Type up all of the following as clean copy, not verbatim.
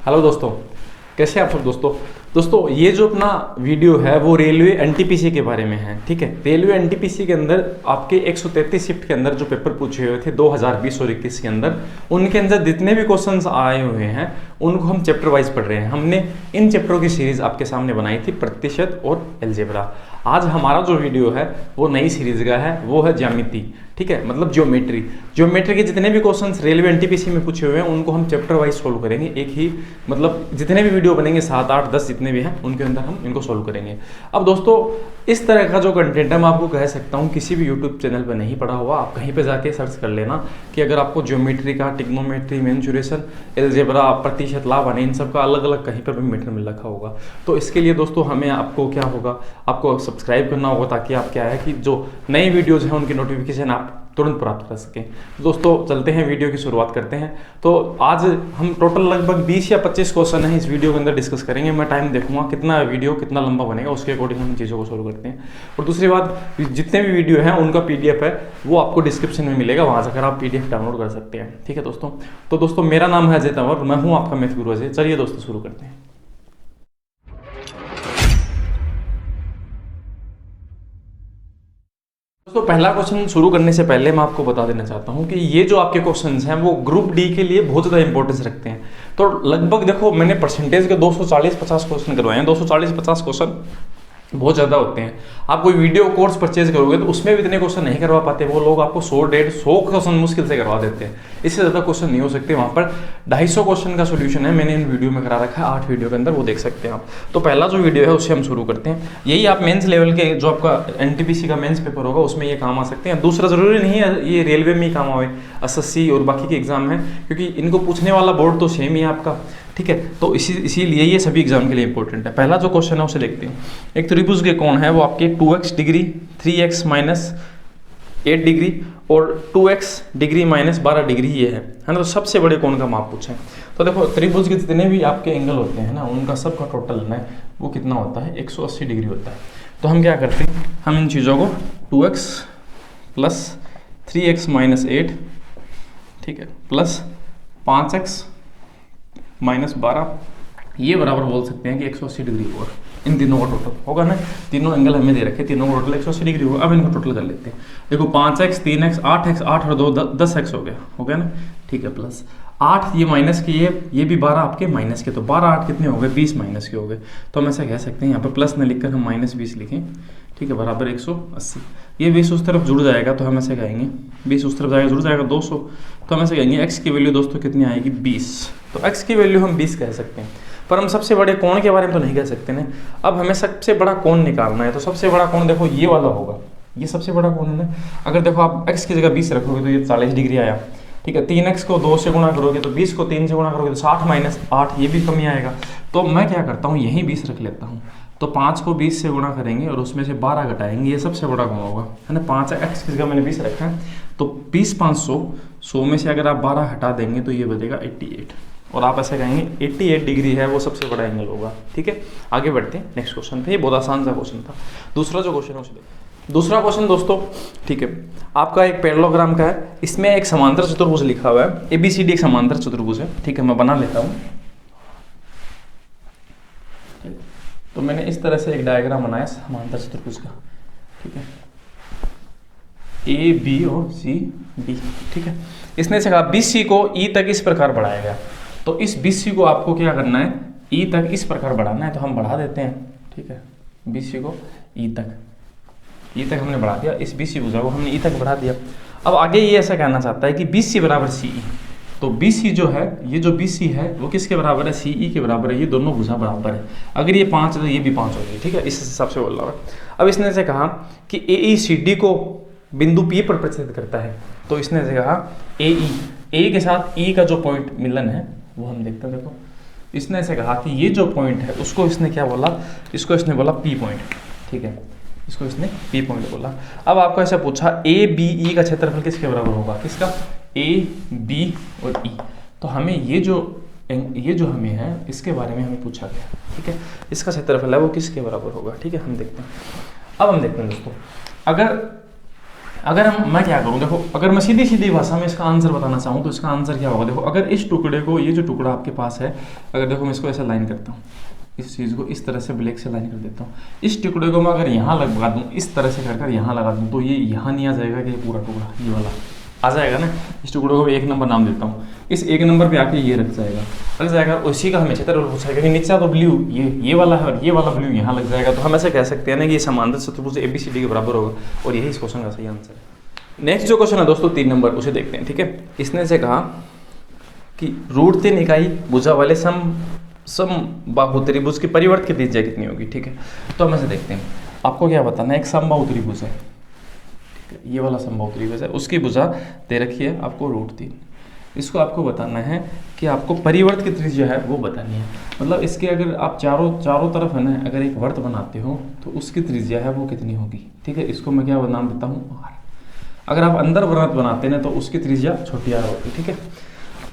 Hello दोस्तों, कैसे आप सब दोस्तों ये जो अपना वीडियो है वो रेलवे एनटीपीसी के बारे में है। ठीक है, रेलवे एनटीपीसी के अंदर आपके 133 शिफ्ट के अंदर जो पेपर पूछे हुए थे 2020 और 21 के अंदर, उनके अंदर जितने भी क्वेश्चंस आए हुए हैं उनको हम चैप्टर वाइज पढ़ रहे हैं। हमने इन चैप्टरों की सीरीज आपके सामने बनाई थी, प्रतिशत और अलजेब्रा। आज हमारा जो वीडियो है वो नई सीरीज का है, वो है ज्यामिति। ठीक है, मतलब ज्योमेट्री के जितने भी क्वेश्चंस रेलवे एनटीपीसी में पूछे हुए हैं उनको हम चैप्टर वाइज सोल्व करेंगे। एक ही मतलब जितने भी वीडियो बनेंगे 7, 8, 10 जितने भी हैं उनके अंदर हम इनको सोल्व करेंगे। अब दोस्तों इस तरह का जो कंटेंट है मैं आपको कह सकता हूँ किसी भी यूट्यूब चैनल पर नहीं पढ़ा हुआ, आप कहीं पर जाके सर्च कर लेना कि अगर आपको ज्योमेट्री का, टिग्नोमेट्री, मेंसुरेशन, अलजेब्रा, प्रतिशत, लाभ, हानि, इन सब का अलग अलग कहीं पर भी मैटर मिल रखा होगा। तो इसके लिए दोस्तों हमें आपको क्या होगा, आपको सब्सक्राइब करना होगा ताकि आप क्या है कि जो नई वीडियोज़ हैं उनकी नोटिफिकेशन आप तुरंत प्राप्त कर सकें। तो दोस्तों चलते हैं, वीडियो की शुरुआत करते हैं। तो आज हम टोटल लगभग 20 या 25 क्वेश्चन हैं इस वीडियो के अंदर डिस्कस करेंगे। मैं टाइम देखूंगा कितना वीडियो कितना लंबा बनेगा, उसके अकॉर्डिंग हम चीज़ों को सोल्व करते हैं। और दूसरी बात, जितने भी वीडियो हैं उनका PDF है वो आपको डिस्क्रिप्शन में मिलेगा, वहाँ जाकर आप PDF डाउनलोड कर सकते हैं। ठीक है दोस्तों, तो दोस्तों मेरा नाम है अजय तंवर, मैं हूँ आपका मैथ गुरु अजय। चलिए दोस्तों शुरू करते हैं। दोस्तों पहला क्वेश्चन शुरू करने से पहले मैं आपको बता देना चाहता हूं कि ये जो आपके क्वेश्चंस हैं वो ग्रुप डी के लिए बहुत ज़्यादा इंपॉर्टेंस रखते हैं। तो लगभग देखो मैंने परसेंटेज के 240-50 क्वेश्चन करवाए हैं। 240-50 क्वेश्चन बहुत ज़्यादा होते हैं। आप कोई वीडियो कोर्स परचेज करोगे तो उसमें भी इतने क्वेश्चन नहीं करवा पाते वो लोग, आपको 100-150 क्वेश्चन मुश्किल से करवा देते हैं। इससे ज़्यादा क्वेश्चन नहीं हो सकते। वहाँ पर 250 क्वेश्चन का सोल्यूशन है, मैंने इन वीडियो में करा रखा है, 8 वीडियो के अंदर, वो देख सकते हैं आप। तो पहला जो वीडियो है उससे हम शुरू करते हैं। यही आप मेंस लेवल के जो आपका एनटीपीसी का मेंस पेपर होगा उसमें ये काम आ सकते हैं। दूसरा ज़रूरी नहीं है ये रेलवे में ही काम आए, SSC और बाकी के एग्जाम है, क्योंकि इनको पूछने वाला बोर्ड तो सेम ही है आपका। ठीक है, तो इसीलिए ये सभी एग्जाम के लिए इंपॉर्टेंट है। पहला जो क्वेश्चन है उसे देखते हैं। एक त्रिभुज के कोण है वो आपके 2x degree, 3x minus 8 degree और 2x डिग्री माइनस 12 डिग्री ये है ना। तो सबसे बड़े कोण का माप पूछें तो देखो त्रिभुज के जितने भी आपके एंगल होते हैं ना उनका सबका टोटल ना वो कितना होता है, 180 डिग्री होता है। तो हम क्या करते हैं, हम इन चीज़ों को 2x प्लस 3x माइनस 8, ठीक है, प्लस 5x माइनस 12, ये बराबर बोल सकते हैं कि 180 डिग्री और इन तीनों का टोटल होगा ना। तीनों एंगल हमें दे रखे, तीनों का टोटल 180 डिग्री होगा। अब इनको टोटल कर लेते हैं। देखो 5x, 3x, 8x, 8 और 2 10x हो गया ना। ठीक है, प्लस 8 ये माइनस की, ये भी 12 आपके माइनस के, तो 12 8 कितने हो गए, 20 माइनस के हो गए। तो हम ऐसा कह सकते हैं यहाँ पर प्लस न लिखकर हम -20 लिखें। ठीक है, बराबर 180। ये 20 उस तरफ जुड़ जाएगा तो हम ऐसे कहेंगे, 20 उस तरफ जाएगा जुड़ जाएगा 200। तो हम ऐसे कहेंगे x की वैल्यू दोस्तों कितनी आएगी, 20। तो x की वैल्यू हम 20 कह सकते हैं, पर हम सबसे बड़े कोण के बारे में तो नहीं कह सकते ना। अब हमें सबसे बड़ा कोण निकालना है, तो सबसे बड़ा कोण देखो ये वाला होगा, ये सबसे बड़ा कोण है ना। अगर देखो आप x की जगह 20 रखोगे तो ये 40 डिग्री आया। ठीक है, 3x को 2 से गुणा करोगे तो 20 को 3 से गुणा करोगे तो 60 माइनस 8, ये भी कमी आएगा। तो मैं क्या करता हूँ, यहीं 20 रख लेता हूँ। तो 5 को 20 से गुणा करेंगे और उसमें से 12 घटाएंगे, ये सबसे बड़ा कोण होगा, है ना। 5x की जगह मैंने 20 रखा है, तो 20 500, 100 में से अगर आप 12 हटा देंगे तो ये बचेगा 88। और आप ऐसे कहेंगे 88 डिग्री है वो सबसे बड़ा एंगल होगा। ठीक है, आगे बढ़ते हैं नेक्स्ट क्वेश्चन पे। ये बहुत आसान सा क्वेश्चन था। दूसरा जो क्वेश्चन है उसे देखो। दूसरा क्वेश्चन दोस्तों, ठीक है, आपका एक पैरेललोग्राम का है। इसमें एक समांतर चतुर्भुज लिखा हुआ है, ABCD एक समांतर चतुर्भुज है। ठीक है, मैं बना लेता हूँ। तो मैंने इस तरह से एक डायग्राम बनाया समांतर चतुर्भुज का। ठीक है, A, B और C, D। ठीक है, इसने से कहा BC को E तक इस प्रकार बढ़ाया गया। तो इस BC को आपको क्या करना है, E तक इस प्रकार बढ़ाना है। तो हम बढ़ा देते हैं। ठीक है, BC को E तक हमने बढ़ा दिया। इस BC भुजा को हमने E तक बढ़ा दिया। अब आगे ये ऐसा कहना चाहता है कि BC बराबर CE। तो BC जो है, ये जो BC है वो किसके बराबर है, CE के बराबर है। ये दोनों भुजा बराबर है। अगर ये 5 है तो ये भी 5 हो गई। ठीक है, इस हिसाब से बोल रहा है। अब इसने से कहा कि AECD को बिंदु P पर प्रतिच्छेद करता है। तो इसने से कहा A के साथ E का जो पॉइंट मिलन है वो हम देखते हैं। देखो इसने से कहा कि ये जो पॉइंट है उसको इसने क्या बोला, इसको इसने बोला P पॉइंट। ठीक है, इसको इसने P पॉइंट बोला। अब आपको ऐसा पूछा ABE का क्षेत्रफल किसके बराबर होगा, किसका, A, B और E। तो हमें ये जो हमें है इसके बारे में हमें पूछा गया। ठीक है, इसका क्षेत्रफल है वो किसके बराबर होगा। ठीक है, हम देखते हैं। अब हम देखते हैं दोस्तों, अगर मैं क्या करूँ, देखो अगर मैं सीधी सीधी भाषा में इसका आंसर बताना चाहूँ तो इसका आंसर क्या होगा। देखो अगर इस टुकड़े को, ये जो टुकड़ा आपके पास है, अगर देखो मैं इसको ऐसे लाइन करता हूँ, इस चीज़ को इस तरह से ब्लैक से लाइन कर देता हूँ, इस टुकड़े को मैं अगर यहाँ लगा दूँ, इस तरह से कर यहाँ लगा दूँ, तो ये यहाँ नहीं आ जाएगा कि ये पूरा टुकड़ा ये वाला आ जाएगा ना। इस टुकड़े को 1 नंबर नाम देता हूँ, इस 1 नंबर पे आके ये रख जाएगा। उसी का हमें क्षेत्र पूछेगा कि नीचे तो ब्लू ये वाला है और ये वाला ब्लू यहाँ लग जाएगा, तो हम ऐसे कह सकते हैं ना कि ये समांतर चतुर्भुज ABCD के बराबर होगा, और यही इस क्वेश्चन का सही आंसर है। नेक्स्ट जो क्वेश्चन है दोस्तों 3 नंबर, उसे देखते हैं। ठीक है, इसने से कहा कि √3 इकाई भुजा वाले समबाहु त्रिभुज की परिवर्त की त्रिज्या कितनी होगी। ठीक है, तो हम ऐसे देखते हैं, आपको क्या बताना है, एक समबाहु त्रिभुज है, ये वाला समबाहु त्रिभुज है, उसकी भुजा दे रखी है आपको √3। इसको आपको बताना है कि आपको परिवर्त की त्रिज्या है वो बतानी है। मतलब इसके अगर आप चारों तरफ है ना, अगर एक वर्त बनाते हो तो उसकी त्रिज्या है वो कितनी होगी। ठीक है, इसको मैं क्या नाम देता हूँ R। अगर आप अंदर वर्त बनाते हैं ना तो उसकी त्रिज्या छोटी R होगी। ठीक है,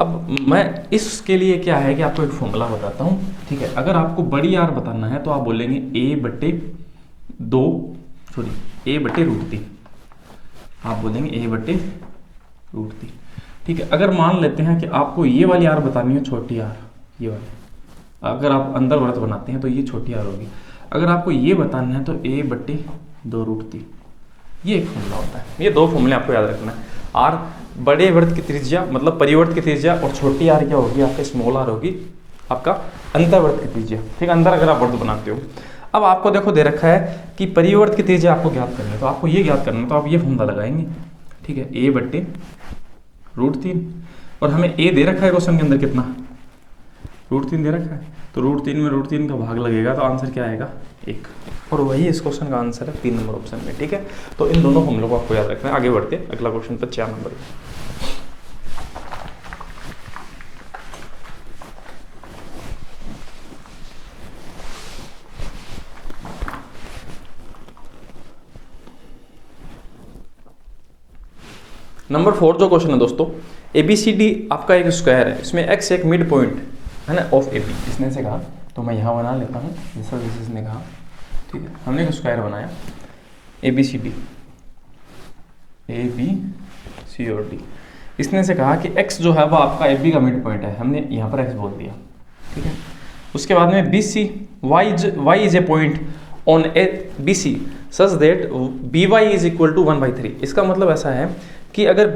अब मैं इसके लिए क्या है कि आपको एक फॉर्मूला बताता हूँ। ठीक है, अगर आपको बड़ी R बताना है तो आप बोलेंगे A/√3, आप बोलेंगे A/√3। ठीक है, अगर मान लेते हैं कि आपको ये वाली R बतानी है छोटी R, ये वाली, अगर आप अंदर वर्त बनाते हैं तो ये छोटी R होगी। अगर आपको ये बताना है तो A/2√3, ये एक फॉर्मूला होता है। ये 2 फॉर्मूले आपको याद रखना है। R बड़े वर्त की त्रिज्या मतलब परिवर्त की त्रिज्या, और छोटी R क्या होगी, आपके स्मॉल R होगी आपका अंतर्वर्त की त्रिज्या। ठीक है, अंदर अगर आप वर्त बनाते हो। अब आपको देखो दे रखा है कि परिवर्त की त्रिज्या आपको ज्ञात करनी है, तो आपको ये ज्ञात करना है, तो आप ये फॉर्मूला लगाएंगे। ठीक है, A/√3, और हमें A दे रखा है क्वेश्चन के अंदर कितना, √3 दे रखा है, तो √3 में √3 का भाग लगेगा, तो आंसर क्या आएगा 1, और वही इस क्वेश्चन का आंसर है 3 नंबर ऑप्शन में। ठीक है, तो इन दोनों फॉर्मूलों को आपको याद रखना है। आगे बढ़ते हैं अगला क्वेश्चन पर 4 नंबर। नंबर 4 जो क्वेश्चन है दोस्तों, ABCD आपका एक स्क्वायर है, इसमें x एक मिड पॉइंट है ना ऑफ AB, इसने से कहा, तो मैं यहाँ बना लेता हूँ जैसा इसने कहा। ठीक है, हमने एक स्क्वायर बनाया ABCD, AB C और D। इसने से कहा कि x जो है वो आपका AB का मिड पॉइंट है, हमने यहाँ पर x बोल दिया। ठीक है, उसके बाद में BC, y is a point on BC such that BY is equal to 1/3। इसका मतलब ऐसा है कि अगर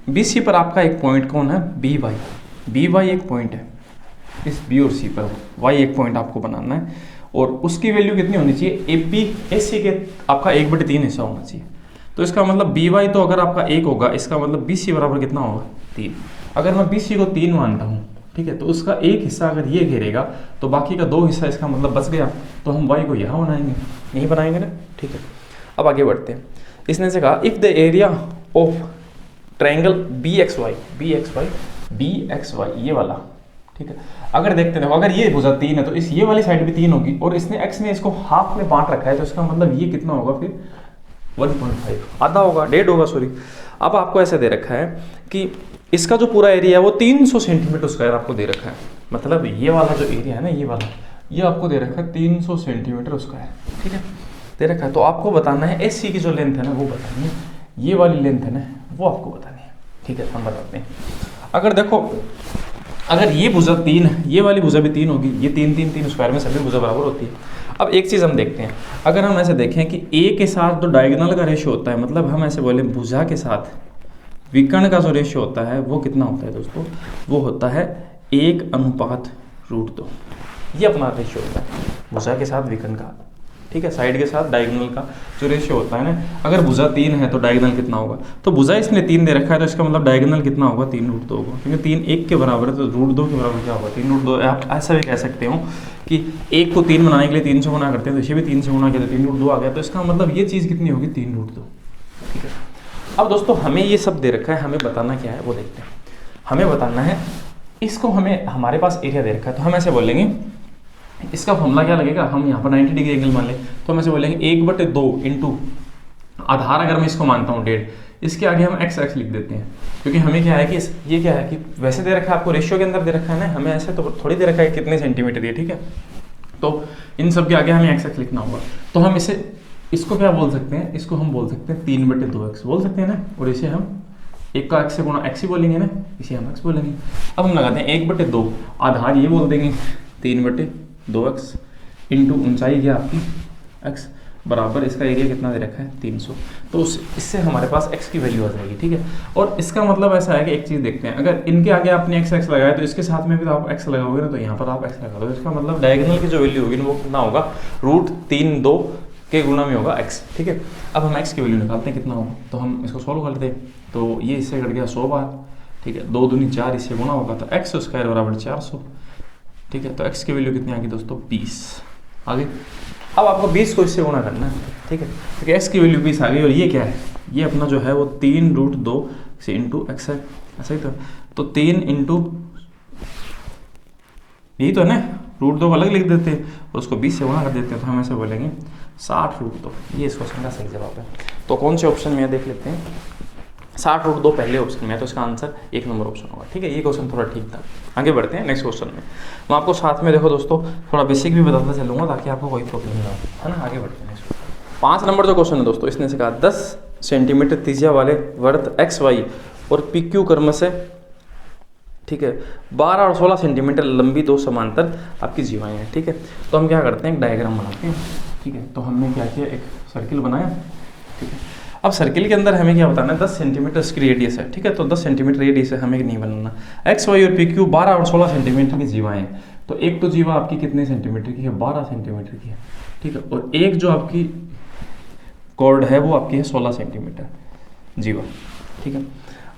BC पर आपका एक पॉइंट कौन है, BY एक पॉइंट है इस B और C पर, Y एक पॉइंट आपको बनाना है, और उसकी वैल्यू कितनी होनी चाहिए, AC के आपका 1/3 हिस्सा होना चाहिए। तो इसका मतलब BY तो अगर आपका 1 होगा, इसका मतलब BC बराबर कितना होगा 3। अगर मैं BC को 3 मानता हूँ, ठीक है, तो उसका एक हिस्सा अगर ये घेरेगा तो बाकी का 2 हिस्सा इसका मतलब बच गया, तो हम Y को यहाँ बनाएंगे, नहीं बनाएंगे ना। ठीक है, अब आगे बढ़ते हैं। इसने से कहा if the area of triangle BXY ये वाला, ठीक है, अगर देखते हैं अगर ये भुजा 3 है तो ये वाली साइड भी 3 होगी, और इसने x ने इसको हाफ में बांट रखा है, तो इसका मतलब ये कितना होगा फिर 1.5, आधा होगा, 1.5 होगा, सॉरी। अब आपको ऐसे दे रखा है कि इसका जो पूरा एरिया है वो 300 सेंटीमीटर स्क्वायर आपको दे रखा है। मतलब ये वाला जो एरिया है ना, ये वाला, ये आपको दे रखा है 300 सेंटीमीटर स्क्वायर। ठीक है, दे रखा है, तो आपको बताना है AC की जो लेंथ है ना वो बतानी है, ये वाली लेंथ है ना वो आपको बतानी है। ठीक है, हम बताते हैं। अगर देखो, अगर ये भुजा 3 है, ये वाली भुजा भी 3 होगी, ये 3 स्क्वायर में सभी भुजा बराबर होती है। अब एक चीज़ हम देखते हैं, अगर हम ऐसे देखें कि A के साथ जो डायगोनल का रेशियो होता है, मतलब हम ऐसे बोले भुजा के साथ विकर्ण का जो रेशियो होता है वो कितना होता है दोस्तों, वो होता है 1:√2। ये अपना रेशियो होता है भुजा के साथ विकर्ण का। ठीक है, साइड के साथ डायगोनल का जो रेशियो होता है ना, अगर भुजा 3 है तो डायगोनल कितना होगा, तो भुजा इसने 3 दे रखा है, तो इसका मतलब डायगोनल कितना होगा 3√2 होगा, क्योंकि 3 1 के बराबर है, तो √2 के बराबर क्या होगा 3√2। आप ऐसा भी कह सकते हो कि 1 को 3 बनाने के लिए 3 से गुना करते हैं, तो इसे भी 3 से गुना किया तो 3√2 आ गया, तो इसका मतलब ये चीज़ कितनी होगी 3√2। ठीक है, अब दोस्तों हमें ये सब दे रखा है, हमें बताना क्या है वो देखते हैं। हमें बताना है, इसको हमें हमारे पास एरिया दे रखा है, तो हम ऐसे बोलेंगे, इसका फॉर्मूला क्या लगेगा, हम यहाँ पर 90 डिग्री एंगल मान लें, तो हम ऐसे बोलेंगे 1/2 इंटू आधार, अगर मैं इसको मानता हूँ 1.5, इसके आगे हम x लिख देते हैं, क्योंकि हमें क्या है कि ये क्या है कि वैसे दे रखा है आपको रेशियो के अंदर दे रखा है ना, हमें ऐसे तो थोड़ी दे रखा है कितने सेंटीमीटर ये। ठीक है, तो इन सब के आगे हमें x लिखना होगा, तो हम इसे इसको क्या बोल सकते हैं, इसको हम बोल सकते हैं 3/2x बोल सकते हैं ना, और इसे हम एक का x से गुणा x ही बोलेंगे ना, इसे हम x बोलेंगे। अब हम लगाते हैं 1/2, आधार ये बोल देंगे 3/2x इंटू ऊंचाई क्या आपकी x बराबर इसका एरिया कितना दे रखा है 300। तो इससे हमारे पास x की वैल्यू आ जाएगी, ठीक है। और इसका मतलब ऐसा है कि एक चीज़ देखते हैं, अगर इनके आगे आपने x लगाया तो इसके साथ में भी तो आप x लगाओगे ना, तो यहाँ पर आप x लगा दो। इसका मतलब डायगोनल की जो वैल्यू होगी ना वो कितना होगा, √3 के गुना में होगा x, ठीक है। अब हम x की वैल्यू निकालते हैं कितना होगा, तो हम इसको सॉल्व कर लेते हैं। तो ये इससे कट गया 100 बार, ठीक है, 2 दूनी 4 इससे गुना होगा तो x² बराबर 400, ठीक है। तो x की वैल्यू कितनी आ गई दोस्तों 20 आ गई। अब आपको 20 को इससे गुणा करना है, ठीक है, क्योंकि x की वैल्यू 20 आ गई। और ये क्या है, ये अपना जो है वो 3√2 से इंटू x है, ऐसा ही तो 3 इंटू यही तो है ना, √2 अलग लिख देते हैं और उसको 20 से गुणा कर देते हैं, तो हम ऐसे बोलेंगे 60√2। ये इस क्वेश्चन का सही जवाब है। तो कौन से ऑप्शन में देख लेते हैं, 60√2 पहले ऑप्शन में है, तो इसका आंसर 1 नंबर ऑप्शन होगा, ठीक है। ये क्वेश्चन थोड़ा ठीक था। आगे बढ़ते हैं नेक्स्ट क्वेश्चन में। मैं आपको साथ में देखो दोस्तों थोड़ा बेसिक भी बताता चलूँगा ताकि आपको कोई प्रॉब्लम ना हो, है ना। आगे बढ़ते हैं नेक्स्ट 5 नंबर जो क्वेश्चन है दोस्तों, इसने से कहा 10 सेंटीमीटर त्रिज्या वाले वर्त XY और PQ क्रम से, ठीक है, 12 और 16 सेंटीमीटर लंबी 2 समांतर आपकी जीवाएँ हैं, ठीक है। तो हम क्या करते हैं, एक डायग्राम बनाते हैं, ठीक है। तो हमने क्या किया, एक सर्किल बनाया, ठीक है। अब सर्किल के अंदर हमें क्या बताना है, 10 सेंटीमीटर इसकी रेडियस है, ठीक है। तो 10 सेंटीमीटर रेडियस है, हमें नहीं बनाना। XY और PQ 12 और 16 सेंटीमीटर की जीवाएँ हैं। तो एक तो जीवा आपकी कितने सेंटीमीटर की है, 12 सेंटीमीटर की है, ठीक है। और एक जो आपकी कॉर्ड है वो आपकी है 16 सेंटीमीटर जीवा, ठीक है।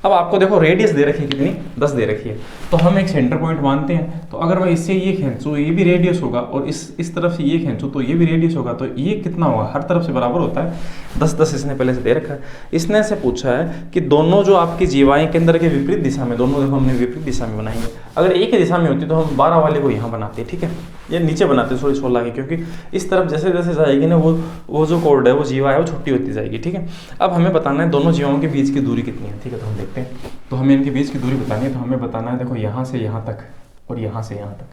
अब आपको देखो रेडियस दे रखी है कितनी, 10 दे रखी है, तो हम एक सेंटर पॉइंट मानते हैं। तो अगर मैं इससे ये खींचूँ ये भी रेडियस होगा, और इस तरफ से ये खींचूँ तो ये भी रेडियस होगा, तो ये कितना होगा, हर तरफ से बराबर होता है 10-10 इसने पहले से दे रखा है। इसने से पूछा है कि दोनों जो आपकी जीवाएँ केंद्र के विपरीत दिशा में, दोनों देखो हमने विपरीत दिशा में बनाई है। अगर एक ही दिशा में होती तो हम 12 वाले को यहाँ बनाते, ठीक है, ये नीचे बनाते 16 की, क्योंकि इस तरफ जैसे जैसे जाएगी ना वो जो कॉर्ड है वो जीवा है वो छोटी होती जाएगी, ठीक है। अब हमें बताना है दोनों जीवाओं के बीच की दूरी कितनी है, ठीक है। तो हम देखते हैं, तो हमें इनके बीच की दूरी बतानी है। तो हमें बताना है देखो यहाँ से यहाँ तक और यहाँ से यहाँ तक।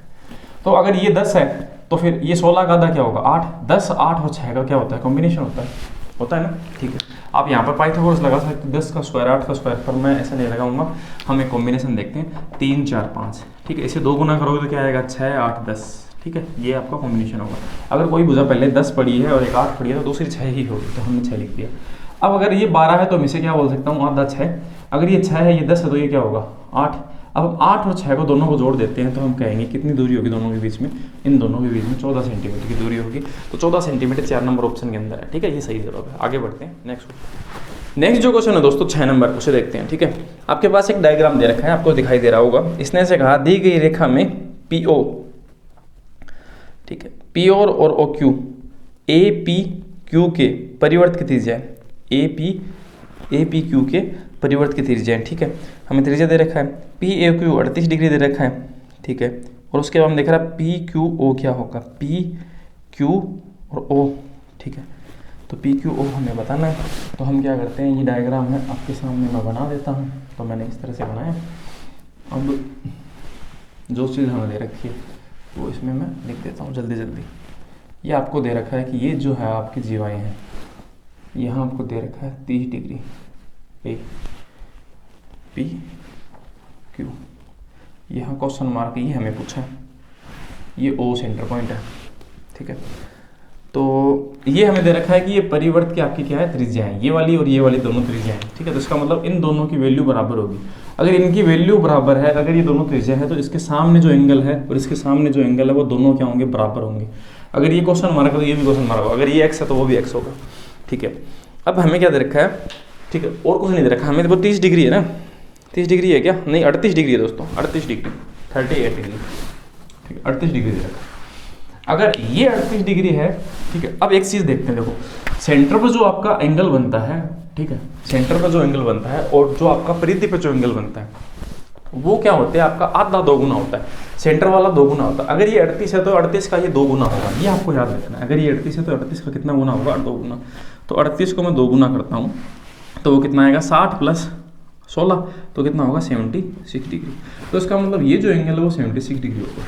तो अगर ये 10 है तो फिर ये 16 का आधा क्या होगा 8, 10 8 और 6 का क्या होता है, कॉम्बिनेशन होता है ना, ठीक है। आप यहाँ पर पाइथागोरस लगा सकते हैं 10 का स्क्वायर 8 का स्क्वायर, पर मैं ऐसा नहीं लगाऊंगा। हम एक कॉम्बिनेशन देखते हैं 3 4 5, ठीक है। इसे 2 गुना करोगे तो क्या आएगा 6 8 10, ठीक है। ये आपका कॉम्बिनेशन होगा। अगर कोई भुजा पहले 10 पड़ी है और एक 8 पड़ी है तो दूसरी 6 ही होगी, तो हमने 6 लिख दिया। अब अगर ये 12 है तो मैं इसे क्या बोल सकता हूँ, आधा 6। अगर ये 6 है ये 10 है तो ये क्या होगा 8। अब हम 8 और 6 को दोनों को जोड़ देते हैं तो हम कहेंगे कितनी दूरी होगी दोनों के बीच में, इन दोनों के बीच में 14 सेंटीमीटर की दूरी होगी। तो 14 सेंटीमीटर 4 नंबर ऑप्शन के अंदर है, ठीक है। ये सही जवाब है। आगे बढ़ते हैं नेक्स्ट जो क्वेश्चन है दोस्तों 6 नंबर, उसे देखते हैं, ठीक है। आपके पास एक डायग्राम दे रखा है, आपको दिखाई दे रहा होगा। इसने से कहा दी गई रेखा में PO, ठीक है, P और OQ APQ के परिवर्त की त्रिज्या है, APQ के परिवर्त की त्रिज्या है, ठीक है। हमें त्रिज्या दे रखा है PAQ 38 डिग्री दे रखा है, ठीक है। और उसके बाद हम देख रहा है PQO क्या होगा, PQ और O, ठीक है। तो PQO हमें बताना है। तो हम क्या करते हैं, ये डायग्राम है आपके सामने मैं बना देता हूँ। तो मैंने इस तरह से बनाया। अब जो चीज़ हमें दे रखी है वो इसमें मैं लिख देता हूँ जल्दी। ये आपको दे रखा है कि ये जो है आपकी जीवाएँ हैं, यहाँ आपको दे रखा है 30 डिग्री APQ। यहाँ क्वेश्चन मार्क ये हमें पूछा है, ये O सेंटर पॉइंट है, ठीक है। तो ये हमें दे रखा है कि ये परिवर्त की आपकी क्या है त्रिज्या है, ये वाली और ये वाली दोनों त्रिज्या हैं, ठीक है। तो इसका मतलब इन दोनों की वैल्यू बराबर होगी। अगर इनकी वैल्यू बराबर है, अगर ये दोनों त्रिज्या है तो इसके सामने जो एंगल है और इसके सामने जो एंगल है वो दोनों क्या होंगे, बराबर होंगे। अगर ये क्वेश्चन मार्क है तो ये भी क्वेश्चन मार्क होगा, अगर ये x है तो वो भी x होगा, ठीक है। अब हमें क्या दे रखा है, ठीक है, और कुछ नहीं दे रखा हमें। तो 30 डिग्री है ना, 30 डिग्री है क्या, नहीं 38 डिग्री है दोस्तों, 38 डिग्री 38 डिग्री, ठीक है, 38 डिग्री दे रखा है। अगर ये 38 डिग्री है, ठीक है। अब एक चीज़ देखते हैं, देखो सेंटर पर जो आपका एंगल बनता है, ठीक है, सेंटर पर जो एंगल बनता है और जो आपका परिधि पर जो एंगल बनता है वो क्या होता है, आपका आधा 2 गुना होता है, सेंटर वाला 2 गुना होता है। अगर ये 38 है तो 38 का ये 2 गुना होगा, ये आपको याद रखना है। अगर ये 38 है तो 38 का कितना गुना होगा, 2 गुना। तो 38 को मैं 2 गुना करता हूँ तो वो कितना आएगा 60 + 16, तो कितना होगा 76 डिग्री। तो इसका मतलब ये जो एंगल है वो 76 डिग्री होगा,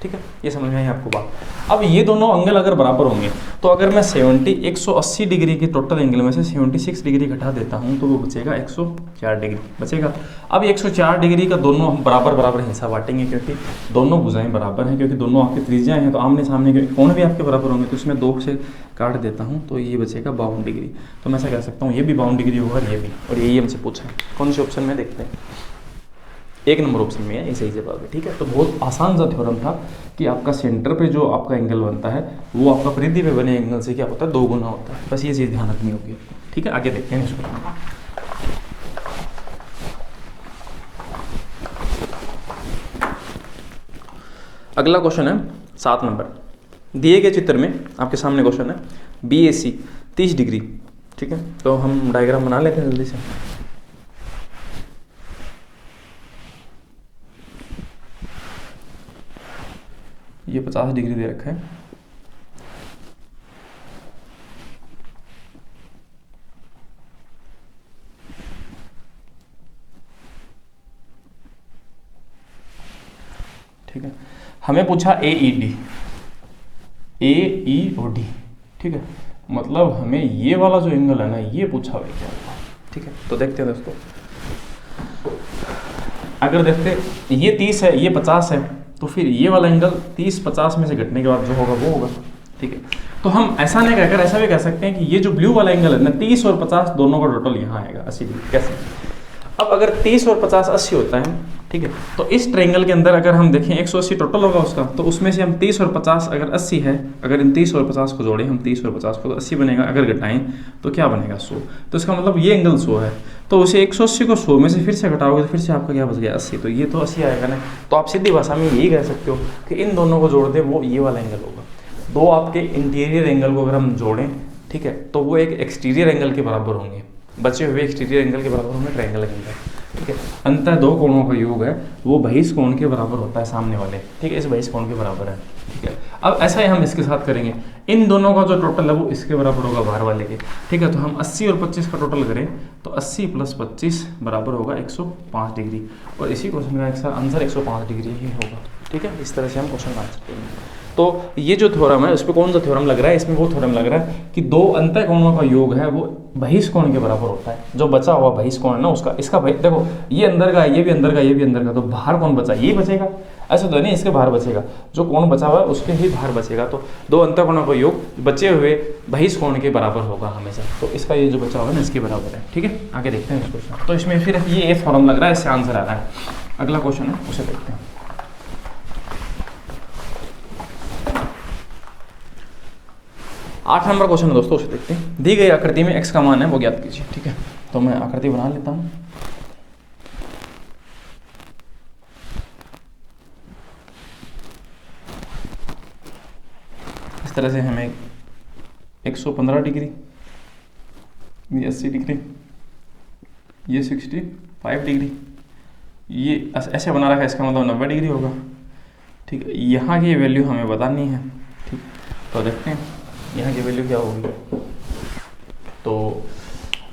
ठीक है, ये समझ में आई आपको बात। अब ये दोनों एंगल अगर बराबर होंगे तो अगर मैं 180 डिग्री के टोटल एंगल में से 76 डिग्री घटा देता हूँ तो वो बचेगा 104 डिग्री बचेगा। अब 104 डिग्री का दोनों हम बराबर बराबर हिस्सा बांटेंगे, क्योंकि दोनों भुजाएं बराबर हैं, क्योंकि दोनों आपके त्रिज्याएं हैं, तो आमने सामने के कोण भी आपके बराबर होंगे, तो इसमें 2 से काट देता हूँ तो ये बचेगा 52 डिग्री। तो मैं ऐसा कह सकता हूँ ये भी 52 डिग्री होगा और ये भी, और यही हमसे पूछा है। कौन से ऑप्शन में देखते हैं, 1 नंबर ऑप्शन में है, ये सही जवाब है। ठीक है, तो बहुत आसान सा थ्योरम था कि आपका सेंटर पे जो आपका एंगल बनता है वो आपका परिधि पे बने एंगल से क्या होता है, 2 गुना होता है। बस ये चीज़ ध्यान रखनी होगी। ठीक है, आगे देखते हैं इसको। अगला क्वेश्चन है 7 नंबर। दिए गए चित्र में आपके सामने क्वेश्चन है BAC 30 डिग्री। ठीक है, तो हम डायग्राम बना लेते हैं जल्दी से। ये 50 डिग्री दे रखा है। ठीक है, हमें पूछा AED, AE और D। ठीक है, मतलब हमें ये वाला जो एंगल है ना ये पूछा हुआ क्या होगा। ठीक है, तो देखते हैं दोस्तों। अगर देखते ये 30 है, ये 50 है, तो फिर ये वाला एंगल 30-50 में से घटने के बाद जो होगा वो होगा। ठीक है, तो हम ऐसा नहीं कहकर ऐसा भी कह सकते हैं कि ये जो ब्लू वाला एंगल है ना 30 और 50 दोनों का टोटल यहाँ आएगा 80 डिग्री। कैसे? अब अगर 30 और 50 80 होता है, ठीक है, तो इस ट्रायंगल के अंदर अगर हम देखें 180 टोटल होगा उसका, तो उसमें से हम 30 और 50 अगर 80 है, अगर इन 30 और 50 को जोड़ें हम 30 और 50 को तो 80 बनेगा। अगर घटाएं तो क्या बनेगा 100। तो इसका मतलब ये एंगल 100 है, तो उसे 180 को 100 में से फिर से घटाओगे तो फिर से आपका क्या बच गया 80। तो ये तो 80 आएगा ना। तो आप सीधी भाषा में यही कह सकते हो कि इन दोनों को जोड़ दें वो ये वाला एंगल होगा। दो आपके इंटीरियर एंगल को अगर हम जोड़ें, ठीक है, तो वो एक एक्सटीरियर एंगल के बराबर होंगे, बचे हुए एक्सटीरियर एंगल के बराबर होंगे ट्रायंगल के अंदर। ठीक है, अंततः दो कोणों का योग है वो बहिष कोण के बराबर होता है सामने वाले। ठीक है, इस बहिष कोण के बराबर है। ठीक है, अब ऐसा ही हम इसके साथ करेंगे। इन दोनों का जो टोटल है वो इसके बराबर होगा बाहर वाले के। ठीक है, तो हम 80 और 25 का टोटल करें तो 80 + 25 बराबर होगा 105 डिग्री। और इसी क्वेश्चन का आंसर 105 डिग्री ही होगा। ठीक है, इस तरह से हम क्वेश्चन आंसर करेंगे। तो ये जो थ्योरम है उस पर कौन सा थ्योरम लग रहा है, इसमें वो थ्योरम लग रहा है कि दो अंतः कोणों का योग है वो बहिष कोण के बराबर होता है। जो बचा हुआ बहिष कोण है ना उसका, इसका देखो ये अंदर का है, ये भी अंदर का, ये भी अंदर का, तो बाहर कौन बचा, ये बचेगा। ऐसा तो नहीं इसके बाहर बचेगा, जो कोण बचा हुआ है उसके ही बाहर बचेगा। तो दो अंतः कोणों का योग बचे हुए बहिष कोण के बराबर होगा हमेशा। तो इसका ये जो बचा हुआ है ना इसके बराबर है। ठीक है, आगे देखते हैं इस क्वेश्चन। तो इसमें फिर ये थ्योरम लग रहा है, इससे आंसर आ रहा है। अगला क्वेश्चन है उसे देखते हैं। 8 नंबर क्वेश्चन है दोस्तों, उसे देखते हैं। दी गई आकृति में x का मान है वो ज्ञात कीजिए। ठीक है, तो मैं आकृति बना लेता हूँ। इस तरह से हमें 115 डिग्री, ये 80 डिग्री, ये 65 डिग्री, ये ऐसे बना रखा है, इसका मतलब 90 डिग्री होगा। ठीक है, यहाँ की वैल्यू हमें बतानी है। ठीक, तो देखते हैं यहाँ की वैल्यू क्या होगी। तो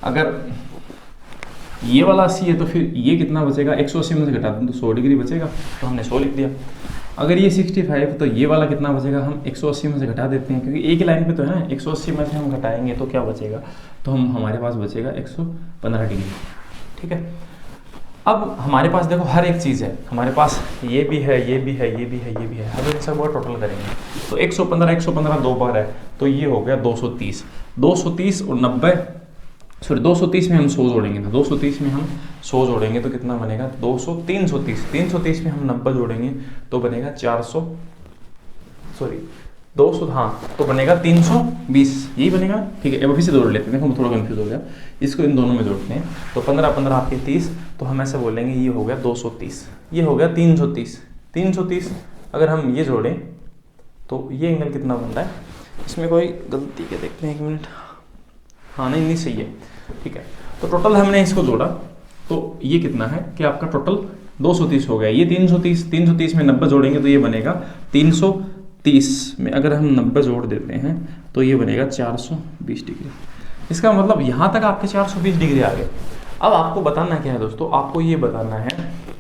अगर ये वाला 80 है तो फिर ये कितना बचेगा, 180 में से घटा दें तो 100 डिग्री बचेगा, तो हमने 100 लिख दिया। अगर ये 65 तो ये वाला कितना बचेगा, हम 180 में से घटा देते हैं क्योंकि एक ही लाइन पे तो है ना। 180 में से हम घटाएंगे तो क्या बचेगा, तो हमारे पास बचेगा 115 डिग्री। ठीक है, अब हमारे पास देखो हर एक चीज़ है, हमारे पास ये भी है, ये भी है, ये भी है, ये भी है, हर एक सब टोटल करेंगे तो 115 दो बार है तो ये हो गया 230। 230 और 90, सॉरी 230 में हम 100 जोड़ेंगे ना, 230 में हम 100 जोड़ेंगे तो कितना बनेगा 330 में हम 90 जोड़ेंगे तो बनेगा 400, सॉरी 200, हाँ तो बनेगा 320, यही बनेगा। ठीक है, अब फिर से जोड़ लेते हैं, देखो थोड़ा कंफ्यूज हो गया, इसको इन दोनों में जोड़ते हैं तो 15 आपके 30, तो हम ऐसे बोलेंगे ये हो गया 230, ये हो गया 330। अगर हम ये जोड़ें तो ये एंगल कितना बन रहा है, इसमें कोई गलती है देखते हैं 1 मिनट, हाँ नहीं सही है। ठीक है, तो टोटल हमने इसको जोड़ा तो ये कितना है कि आपका टोटल 230 हो गया। ये 330 में 90 जोड़ेंगे तो ये बनेगा 330 में अगर हम 90 जोड़ देते हैं तो ये बनेगा 420 डिग्री। इसका मतलब यहाँ तक आपके 420 डिग्री आ गए। अब आपको बताना क्या है दोस्तों, आपको ये बताना है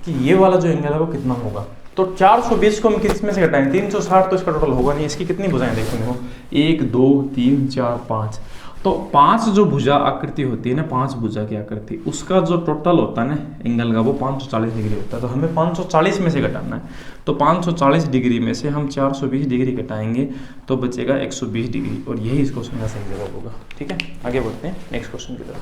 कि ये वाला जो एंगल है वो कितना होगा। तो 420 को हम किस में से घटाएं, 360 तो इसका टोटल होगा नहीं। इसकी कितनी भुजाएं देखो, 1 2 3 4 5, तो 5 जो भुजा आकृति होती है ना, 5 भुजा की आकृति, उसका जो टोटल होता है ना एंगल का, वो 540 डिग्री होता है। तो हमें 540 में से घटाना है, तो 540 डिग्री में से हम 420 डिग्री घटाएंगे तो बचेगा 120 डिग्री, और यही इस क्वेश्चन का सही जवाब होगा। ठीक है, आगे बढ़ते हैं नेक्स्ट क्वेश्चन की तरफ।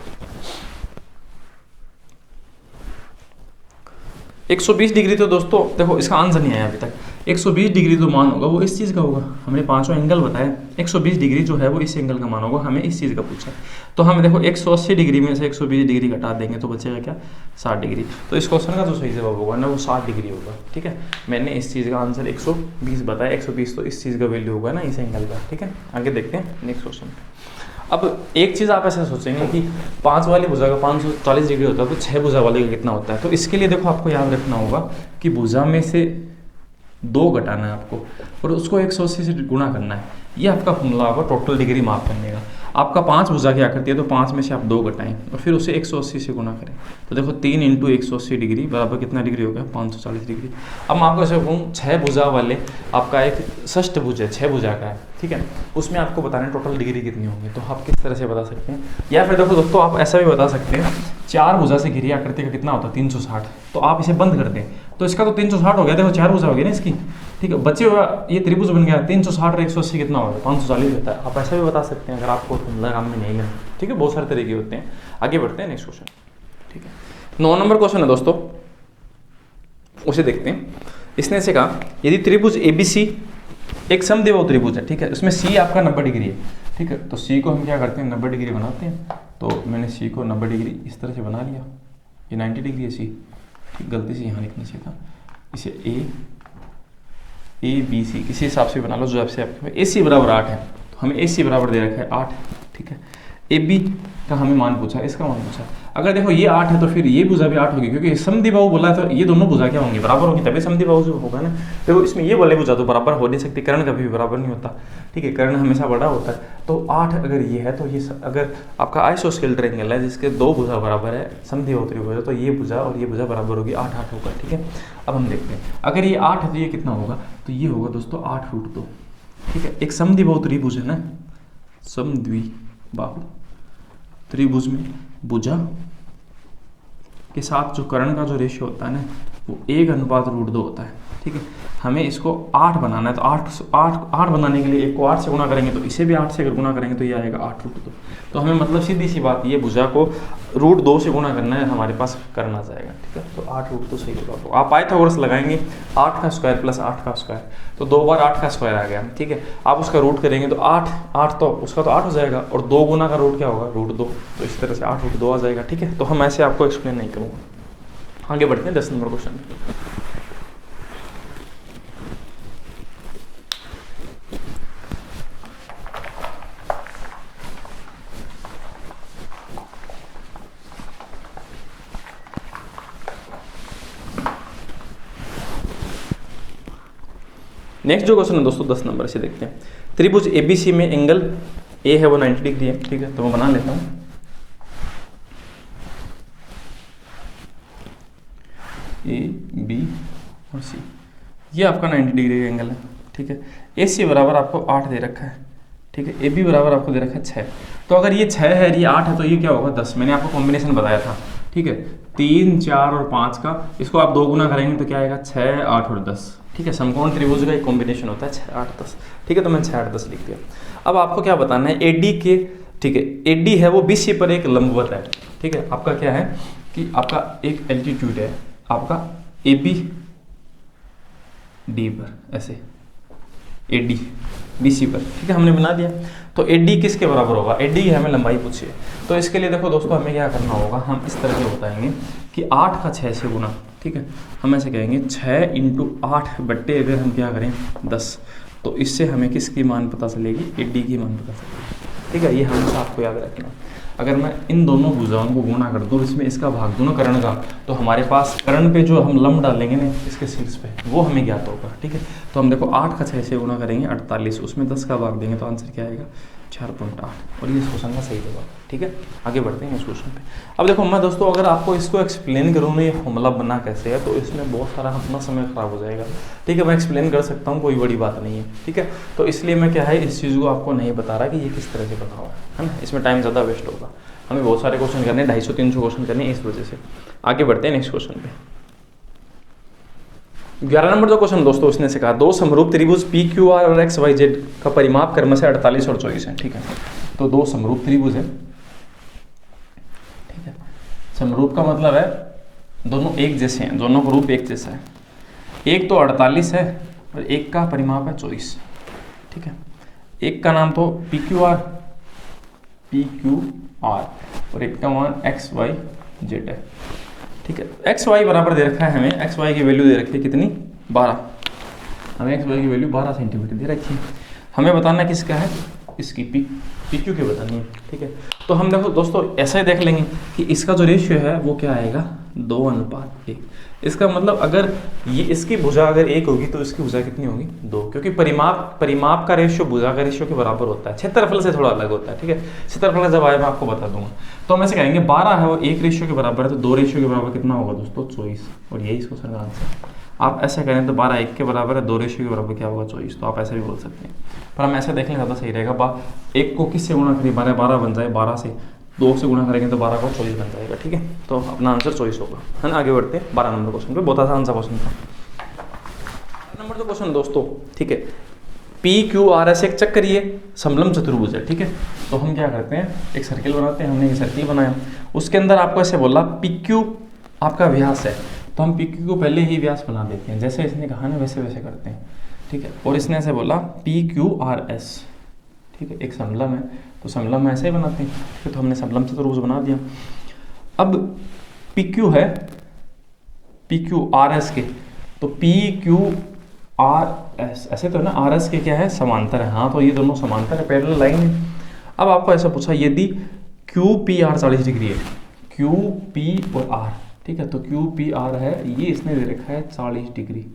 120 डिग्री तो दोस्तों देखो इसका आंसर नहीं आया अभी तक। 120 डिग्री जो मान होगा वो इस चीज़ का होगा, हमने पांचों एंगल बताया, 120 डिग्री जो है वो इस एंगल का मान होगा, हमें इस चीज़ का पूछा। तो हम देखो 180 डिग्री में से 120 डिग्री घटा देंगे तो बचेगा क्या, 60 डिग्री। तो इस क्वेश्चन का जो सही जवाब होगा ना वो 60 डिग्री होगा। ठीक है, मैंने इस चीज़ का आंसर 120 बताया, 120 तो इस चीज़ का वैल्यू होगा ना इस एंगल का। ठीक है, आगे देखते हैं नेक्स्ट क्वेश्चन। अब एक चीज़ आप ऐसे सोचेंगे कि 5 वाली भुजा का 540 डिग्री होता है, तो 6 भुजा वाली का कितना होता है। तो इसके लिए देखो आपको याद रखना होगा कि भुजा में से 2 घटाना है आपको और उसको 180 से गुणा करना है। ये आपका फॉर्मूला होगा टोटल डिग्री माप करने का। आपका 5 भुजा की आकृति है तो 5 में से आप 2 घटाएं और फिर उसे 180 से गुणा करें। तो देखो 3 × 180 डिग्री बराबर कितना डिग्री हो गया, 540 डिग्री। अब मैं आपको ऐसे कहूँ 6 भुजा वाले आपका एक षष्ठ भुज है, 6 भुजा का है। ठीक है, उसमें आपको बताना है टोटल डिग्री कितनी होगी, तो आप किस तरह से बता सकते हैं। या फिर देखो दोस्तों आप ऐसा भी बता सकते हैं 4 भुजा से घिरी आकृति का कितना होता है, 360। तो आप इसे बंद कर दें तो इसका तो 360 हो गया, देखो 4 भुजा हो गया ना इसकी। ठीक है, बचे हुआ ये त्रिभुज बन गया, 360 और 180 कितना होगा, 540 होता है। आप ऐसा भी बता सकते हैं अगर आपको फॉर्मूला काम में नहीं लेना। ठीक है, बहुत सारे तरीके होते हैं। आगे बढ़ते हैं नेक्स्ट क्वेश्चन। ठीक है, 9 नंबर क्वेश्चन है दोस्तों, उसे देखते हैं। इसने से कहा यदि त्रिभुज ABC एक समद्विबाहु त्रिभुज है, ठीक है, उसमें C आपका 90 डिग्री है। ठीक है, तो C को हम क्या करते हैं 90 डिग्री बनाते हैं। तो मैंने C को 90 डिग्री इस तरह से बना लिया, ये 90 डिग्री है C। ठीक, गलती से यहाँ लिखना चाहिए था, इसे ABC किसी हिसाब से बना लो जो आपसे आपके AC बराबर 8 है, तो हमें AC बराबर दे रखा है 8। ठीक है, AB का हमें मान पूछा, इसका मान पूछा। अगर देखो ये 8 है तो फिर ये भुजा भी 8 होगी, क्योंकि समद्विबाहु बोला है तो ये दोनों भुजा क्या होंगी, बराबर होगी, तभी समद्विबाहु जो होगा ना। देखो इसमें ये वाले भुजा तो बराबर हो नहीं सकती, कर्ण कभी भी बराबर नहीं होता। ठीक है, कर्ण हमेशा बड़ा होता है। तो 8 अगर ये है तो ये अगर आपका आइसोस्केल ट्रायंगल है जिसके 2 भुजा बराबर है, समद्विबाहु त्रिभुज है, तो ये भुजा और ये भुजा बराबर होगी, 8 8 होगा। ठीक है, अब हम देखते हैं अगर ये 8 है तो ये कितना होगा, तो ये होगा दोस्तों 8√2। ठीक है, एक समद्विबाहु त्रिभुज है ना, समद्विबाहु त्रिभुज में भुजा के साथ जो कर्ण का जो रेशियो होता है ना वो 1:√2 होता है। ठीक है, हमें इसको 8 बनाना है, तो 8 बनाने के लिए 1 को 8 से गुणा करेंगे तो इसे भी 8 से अगर गुणा करेंगे तो ये आएगा 8√2। तो हमें मतलब सीधी सी बात, ये भुजा को √2 से गुणा करना है, हमारे पास करना जाएगा। ठीक है, तो 8√2 सही होगा। तो आप पाइथागोरस लगाएंगे 8 का स्क्वायर प्लस 8 का स्क्वायर, तो 2 बार 8 का स्क्वायर आ गया। ठीक है, आप उसका रूट करेंगे तो 8 तो उसका तो 8 हो जाएगा, और 2 गुना का रूट क्या होगा, √2। तो इस तरह से 8√2 आ जाएगा। ठीक है, तो हम ऐसे आपको एक्सप्लेन नहीं करूँगा। आगे बढ़ते हैं 10 नंबर क्वेश्चन। नेक्स्ट जो क्वेश्चन है दोस्तों 10 नंबर से देखते हैं। त्रिभुज ABC में एंगल A है वो 90 डिग्री है। ठीक है, तो मैं बना लेता हूँ A B और C, ये आपका 90 डिग्री का एंगल है। ठीक है, AC बराबर आपको 8 दे रखा है। ठीक है, AB बराबर आपको दे रखा है 6। तो अगर ये 6 है, ये 8 है, तो ये क्या होगा 10। मैंने आपको कॉम्बिनेशन बताया था। ठीक है, 3 4 और 5 का, इसको आप 2 गुना करेंगे तो क्या आएगा 6 8 और 10। ठीक है, समकोण त्रिभुज का एक कॉम्बिनेशन होता है 6 8 10। ठीक है, तो मैंने 6 8 10 लिख दिया। अब आपको क्या बताना है AD के, ठीक है, AD है वो BC पर एक लंबवत है। ठीक है, आपका क्या है कि आपका एक एल्टीट्यूड है आपका AB D पर, ऐसे AD BC पर। ठीक है, हमने बना दिया। तो AD किसके बराबर होगा, AD की हमें लंबाई पूछी है। तो इसके लिए देखो दोस्तों हमें क्या करना होगा, हम इस तरह से बताएंगे कि 8 का 6 से गुना। ठीक है, हम ऐसे कहेंगे 6 × 8 बट्टे अगर हम क्या करें 10, तो इससे हमें किसकी मान पता चलेगी, AD की मान पता चलेगी। ठीक है, ये हमेशा आपको याद रखना। अगर मैं इन दोनों भुजाओं को गुणा कर दूँ, इसमें इसका भाग दूँ ना कर्ण का, तो हमारे पास कर्ण पे जो हम लंब डालेंगे ना इसके शीर्ष पे, वो हमें ज्ञात होगा। ठीक है, तो हम देखो 8 का 6 से गुणा करेंगे 48, उसमें 10 का भाग देंगे तो आंसर क्या आएगा 4.8, और ये इस क्वेश्चन का सही जवाब। ठीक है, आगे बढ़ते हैं इस क्वेश्चन पे। अब देखो मैं दोस्तों अगर आपको इसको एक्सप्लेन करूँ ना ये फॉर्मूला बना कैसे है, तो इसमें बहुत सारा अपना समय खराब हो जाएगा। ठीक है, मैं एक्सप्लेन कर सकता हूँ, कोई बड़ी बात नहीं है। ठीक है, तो इसलिए मैं क्या है इस चीज़ को आपको नहीं बता रहा कि ये किस तरह से बना हुआ है ना, इसमें टाइम ज़्यादा वेस्ट होगा। हमें बहुत सारे क्वेश्चन करने हैं, 250-300 क्वेश्चन करने हैं, इस वजह से। आगे बढ़ते हैं नेक्स्ट क्वेश्चन पे। 11 नंबर जो क्वेश्चन दोस्तों उसने से कहा, दो समरूप त्रिभुज पी क्यू आर और एक्स वाई जेड का परिमाप क्रम से 48 और 24 है। ठीक है, तो दो समरूप त्रिभुज है। ठीक है, समरूप का मतलब है दोनों एक जैसे हैं, दोनों का रूप एक जैसा है। एक तो 48 है और एक का परिमाप है 24। ठीक है, एक का नाम तो पी क्यू आर और एक का मान एक्स वाई जेड है। ठीक है, एक्स वाई बराबर दे रखा है हमें, एक्स वाई की वैल्यू दे रखी है कितनी 12, हमें एक्स वाई की वैल्यू 12 सेंटीमीटर दे रखी है। हमें बताना किसका है, इसकी पी क्यू की बतानी है। ठीक है, तो हम देखो दोस्तों ऐसा ही देख लेंगे कि इसका जो रेशियो है वो क्या आएगा 2:1। इसका मतलब अगर ये इसकी भुजा अगर 1 होगी तो इसकी भुजा कितनी होगी 2, क्योंकि परिमाप का रेशियो भुजा का रेशियो के बराबर होता है, क्षेत्रफल से थोड़ा अलग होता है। ठीक है, क्षेत्रफल जब आए मैं आपको बता दूंगा। तो हम ऐसे कहेंगे 12 है वो 1 रेशियो के बराबर है, तो 2 रेशियो के बराबर कितना होगा दोस्तों 24, और यही इसको सर आंसर। आप ऐसे करें तो 12 1 के बराबर है, 2 रेशियो के बराबर क्या होगा 24, तो आप ऐसे भी बोल सकते हैं, पर हम ऐसे देख लें ज़्यादा सही रहेगा। 1 को किससे गुणा करें, 12 बन जाए, 12 से 2 से गुणा करेंगे तो 12 को 24 बन जाएगा। ठीक है, तो अपना आंसर 24 होगा, है ना। आगे बढ़ते हैं 12 नंबर क्वेश्चन पे, बहुत आसान सा क्वेश्चन था। नंबर 2 क्वेश्चन दोस्तों, ठीक है, पी क्यू आर एस एक चक्रीय समलंब चतुर्भुज है। ठीक है, तो हम क्या करते हैं एक सर्किल बनाते हैं, हमने एक सर्किल बनाया, उसके अंदर आपको ऐसे बोला पी क्यू आपका व्यास है, तो हम पी क्यू को पहले ही व्यास बना देते हैं, जैसे इसने कहा ना वैसे वैसे करते हैं। ठीक है, और इसने ऐसे बोला पी क्यू आर एस। ठीक है, एक समलंब है तो समलंब में ऐसे ही बनाते हैं। ठीक है, तो हमने समलंब चतुर्भुज बना दिया। अब पी क्यू है पी क्यू आर एस के, तो पी क्यू आर एस ऐसे तो है ना, आर एस के क्या है समांतर है, हाँ तो ये दोनों समांतर है, पैरेलल लाइन है। अब आपको ऐसा पूछा यदि क्यू पी आर 40 डिग्री है, क्यू पी और आर, ठीक है, तो क्यू पी आर है ये इसने दे रखा है 40 डिग्री।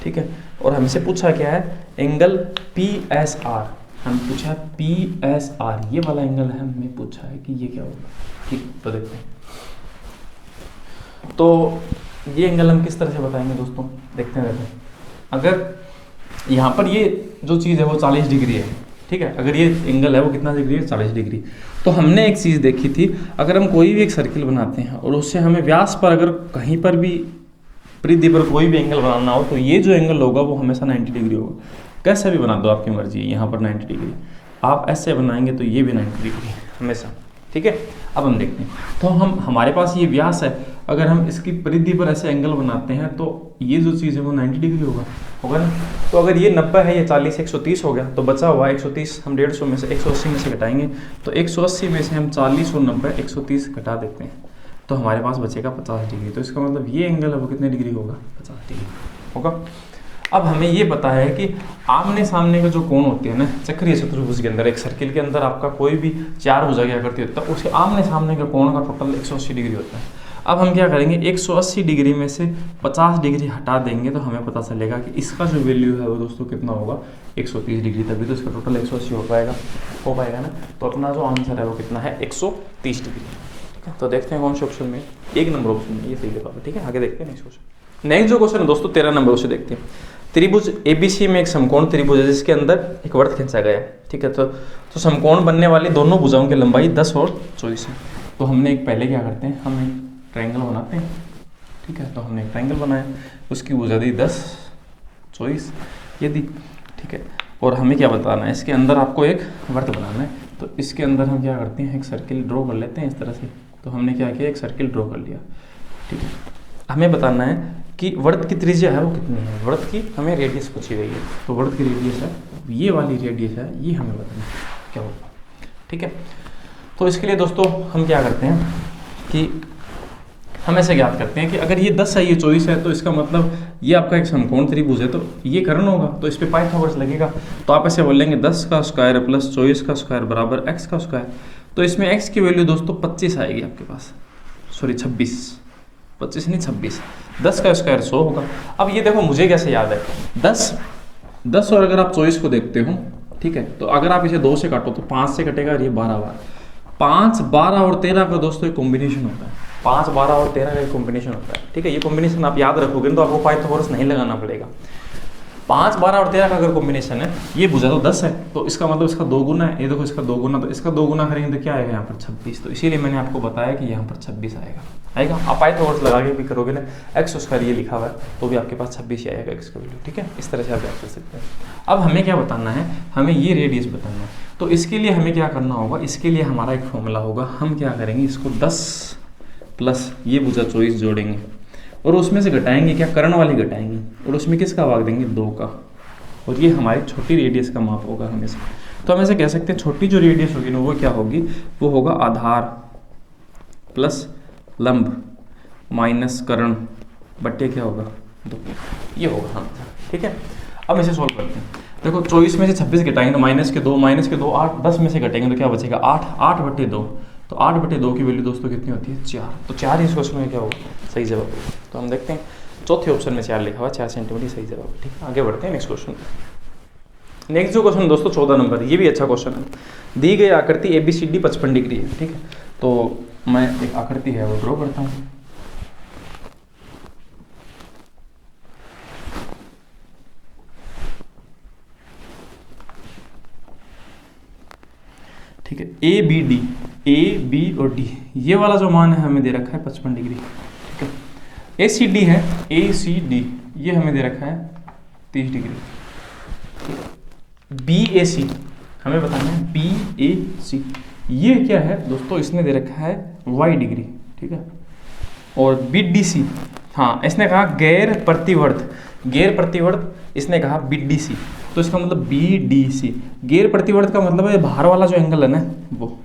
ठीक है, और हमसे पूछा क्या है एंगल पी एस आर, हम पूछा पी एस आर, ये वाला एंगल है, हमने पूछा है कि ये क्या होगा। ठीक, तो देखते हैं, तो ये एंगल हम किस तरह से बताएंगे दोस्तों, देखते हैं। अगर यहाँ पर ये जो चीज़ है वो 40 डिग्री है, ठीक है, अगर ये एंगल है वो कितना डिग्री है 40 डिग्री, तो हमने एक चीज़ देखी थी, अगर हम कोई भी एक सर्किल बनाते हैं और उससे हमें व्यास पर अगर कहीं पर भी परिधि पर कोई भी एंगल बनाना हो, तो ये जो एंगल होगा वो हमेशा 90 डिग्री होगा। कैसे भी बना दो आपकी मर्जी है, यहाँ पर 90 डिग्री, आप ऐसे बनाएंगे तो ये भी 90 डिग्री हमेशा। ठीक है, अब हम देखते हैं, तो हमारे पास ये व्यास है, अगर हम इसकी परिधि पर ऐसे एंगल बनाते हैं तो ये जो चीज़ है वो 90 डिग्री होगा ना। तो अगर ये 90 है, ये 40 130 हो गया, तो बचा हुआ 130 हम 150 में से 180 में से घटाएंगे, तो 180 में से हम 40 और 90 130 घटा देते हैं, तो हमारे पास बचेगा 50 डिग्री। तो इसका मतलब ये एंगल है वो कितने डिग्री होगा 50 डिग्री होगा। अब हमें ये पता है कि आमने सामने के जो कोण होते हैं ना चक्रीय चतुर्भुज के अंदर, एक सर्किल के अंदर आपका कोई भी 4 भुजा क्या करती होता है, उसके आमने सामने के कोण का टोटल 180 डिग्री होता है। अब हम क्या करेंगे 180 डिग्री में से 50 डिग्री हटा देंगे, तो हमें पता चलेगा कि इसका जो वैल्यू है वो दोस्तों कितना होगा 130 डिग्री, तभी तो इसका टोटल 180 हो पाएगा ना। तो अपना जो आंसर है वो कितना है 130 डिग्री। ठीक है, तो देखते हैं कौन से ऑप्शन में, 1 नंबर ऑप्शन में ये सही जवाब है। ठीक है, आगे देखते हैं नेक्स्ट क्वेश्चन। नेक्स्ट जो क्वेश्चन है दोस्तों 13 नंबर उसे देखते हैं। त्रिभुज एबीसी में एक समकोण त्रिभुज है जिसके अंदर एक वृत्त खींचा गया है। ठीक है, तो समकोण बनने वाली दोनों भुजाओं की लंबाई 10 और 24 है। तो हमने एक पहले क्या करते हैं, हम एक ट्रायंगल बनाते हैं। ठीक है, तो हमने एक ट्रायंगल बनाया, उसकी भुजा दी 10 24 ये दी। ठीक है, और हमें क्या बताना है, इसके अंदर आपको एक वृत्त बनाना है, तो इसके अंदर हम क्या करते हैं एक सर्किल ड्रॉ कर लेते हैं इस तरह से। तो हमने क्या किया एक सर्किल ड्रॉ कर लिया। ठीक है, हमें बताना है कि वृत्त की त्रिज्या है वो कितनी है, वृत्त की हमें रेडियस पूछी गई है, तो वृत्त की रेडियस है ये वाली रेडियस है, ये हमें बताना है क्या होगा। ठीक है, तो इसके लिए दोस्तों हम क्या करते हैं कि हम ऐसे ज्ञात करते हैं कि अगर ये 10 है ये 24 है, तो इसका मतलब ये आपका एक समकोण त्रिभुज है तो ये कर्ण होगा, तो इस पर पाइथागोरस लगेगा। तो आप ऐसे बोलेंगे 10 का स्क्वायर प्लस 24 का स्क्वायर बराबर x का स्क्वायर। तो इसमें x की वैल्यू दोस्तों 25 आएगी आपके पास, सॉरी 26, 25 नहीं 26। 10 का स्क्वायर 100 होगा। अब ये देखो मुझे कैसे याद है, 10 और अगर आप 24 को देखते हो, ठीक है, तो अगर आप इसे 2 से काटो तो 5 से कटेगा और ये 12 बार, 5, 12 और 13 का दोस्तों एक कॉम्बिनेशन होता है। 5, 12 और 13 का एक कॉम्बिनेशन होता है, ठीक है। ये कॉम्बिनेशन आप याद रखोगे तो आपको पाइथागोरस नहीं लगाना पड़ेगा। 5, 12 और 13 का अगर कॉम्बिनेशन है, ये भुजा तो 10 है, तो इसका मतलब इसका 2 गुना है। ये देखो इसका 2 गुना, तो इसका 2 गुना करेंगे तो क्या आएगा यहाँ पर 26। तो इसीलिए मैंने आपको बताया कि यहाँ पर 26 आएगा। आप पाइथागोरस लगा के भी करोगे ना, एक्स स्क्वायर ये लिखा हुआ है तो भी आपके पास 26 ही आएगा एक्स का वैल्यू, ठीक है। इस तरह से आप याद कर सकते हैं। अब हमें क्या बताना है, हमें ये रेडियस बताना है। तो इसके लिए हमें क्या करना होगा, इसके लिए हमारा एक फॉर्मूला होगा। हम क्या करेंगे, इसको 10 प्लस ये भुजा 24 जोड़ेंगे और उसमें से घटाएंगे क्या, कर्ण वाली घटाएंगे, और उसमें किसका भाग देंगे, 2 का, और ये हमारी छोटी रेडियस का माप होगा हमेशा। तो हम ऐसे कह सकते हैं छोटी जो रेडियस होगी ना वो क्या होगी, वो होगा आधार प्लस लंब माइनस कर्ण बट्टे क्या होगा 2, ये होगा हमेशा, ठीक है। अब इसे सॉल्व करते हैं। देखो 24 में से 26 घटाएंगे तो माइनस के 2 8, 10 में से घटेंगे तो क्या बचेगा 8 बट्टे 2। तो 8 बट्टे 2 की वैल्यू दोस्तों कितनी होती है, 4। तो 4 इस क्वेश्चन में क्या होगा, सही जवाब होगा। तो हम देखते हैं चौथे ऑप्शन में 4 लिखा हुआ है, 4 सेंटीमीटर सही जवाब, ठीक है। आगे बढ़ते हैं नेक्स्ट क्वेश्चन। नेक्स्ट जो क्वेश्चन दोस्तों 14 नंबर, ये भी अच्छा क्वेश्चन है। दी गई आकृति ABCD 55 डिग्री है, ठीक है। तो मैं एक आकृति है वो ड्रॉ करता हूँ। ठीक है, A B और D, ये वाला जो मान है हमें दे रखा है 55 डिग्री, ठीक है। ACD है, ACD ये हमें दे रखा है 30 डिग्री। BAC हमें बताना है, BAC ये क्या है दोस्तों, इसने दे रखा है y डिग्री, ठीक है। और BDC, हाँ इसने कहा गैर प्रतिवर्त, इसने कहा BDC, तो इसका मतलब BDC। गैर प्रतिवर्त का मतलब है बाहर वाला जो एंगल है ना वो,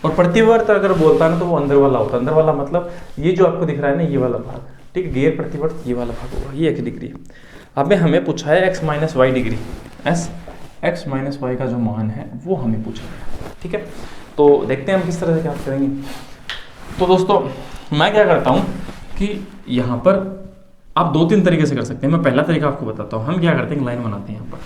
और प्रतिवर्त अगर बोलता है ना तो वो अंदर वाला होता है। अंदर वाला मतलब ये जो आपको दिख रहा है ना ये वाला भाग, ठीक है। गैर प्रतिवर्त ये वाला भाग होगा, ये 1 डिग्री है। अब हमें पूछा है x minus Y degree, x minus Y का जो मान है वो हमें पूछा है, ठीक है। तो देखते हैं हम किस तरह से क्या करेंगे। तो दोस्तों मैं क्या करता हूँ कि यहाँ पर आप 2-3 तरीके से कर सकते हैं। मैं पहला तरीका आपको बताता हूँ। हम क्या करते हैं, लाइन बनाते हैं यहाँ पर,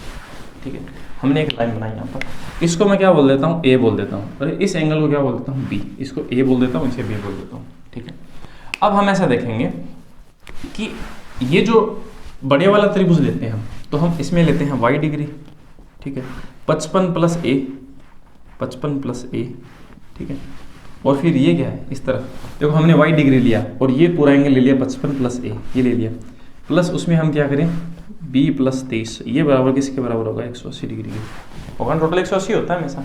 ठीक है। हमने एक लाइन बनाई यहाँ पर, इसको मैं क्या बोल देता हूँ, A बोल देता हूँ, और इस एंगल को क्या बोल देता हूँ, B। इसको A बोल देता हूँ, इसे B बोल देता हूँ, ठीक है। अब हम ऐसा देखेंगे कि ये जो बड़े वाला त्रिभुज लेते हैं हम, तो हम इसमें लेते हैं y डिग्री, ठीक है। 55 प्लस A, ठीक है। और फिर ये क्या है, इस तरफ देखो हमने y डिग्री लिया और ये पूरा एंगल ले लिया 55 प्लस A, ये ले लिया, प्लस उसमें हम क्या करें B प्लस 23, ये बराबर किसके बराबर होगा, 180 डिग्री के होगा। टोटल 180 होता है हमेशा।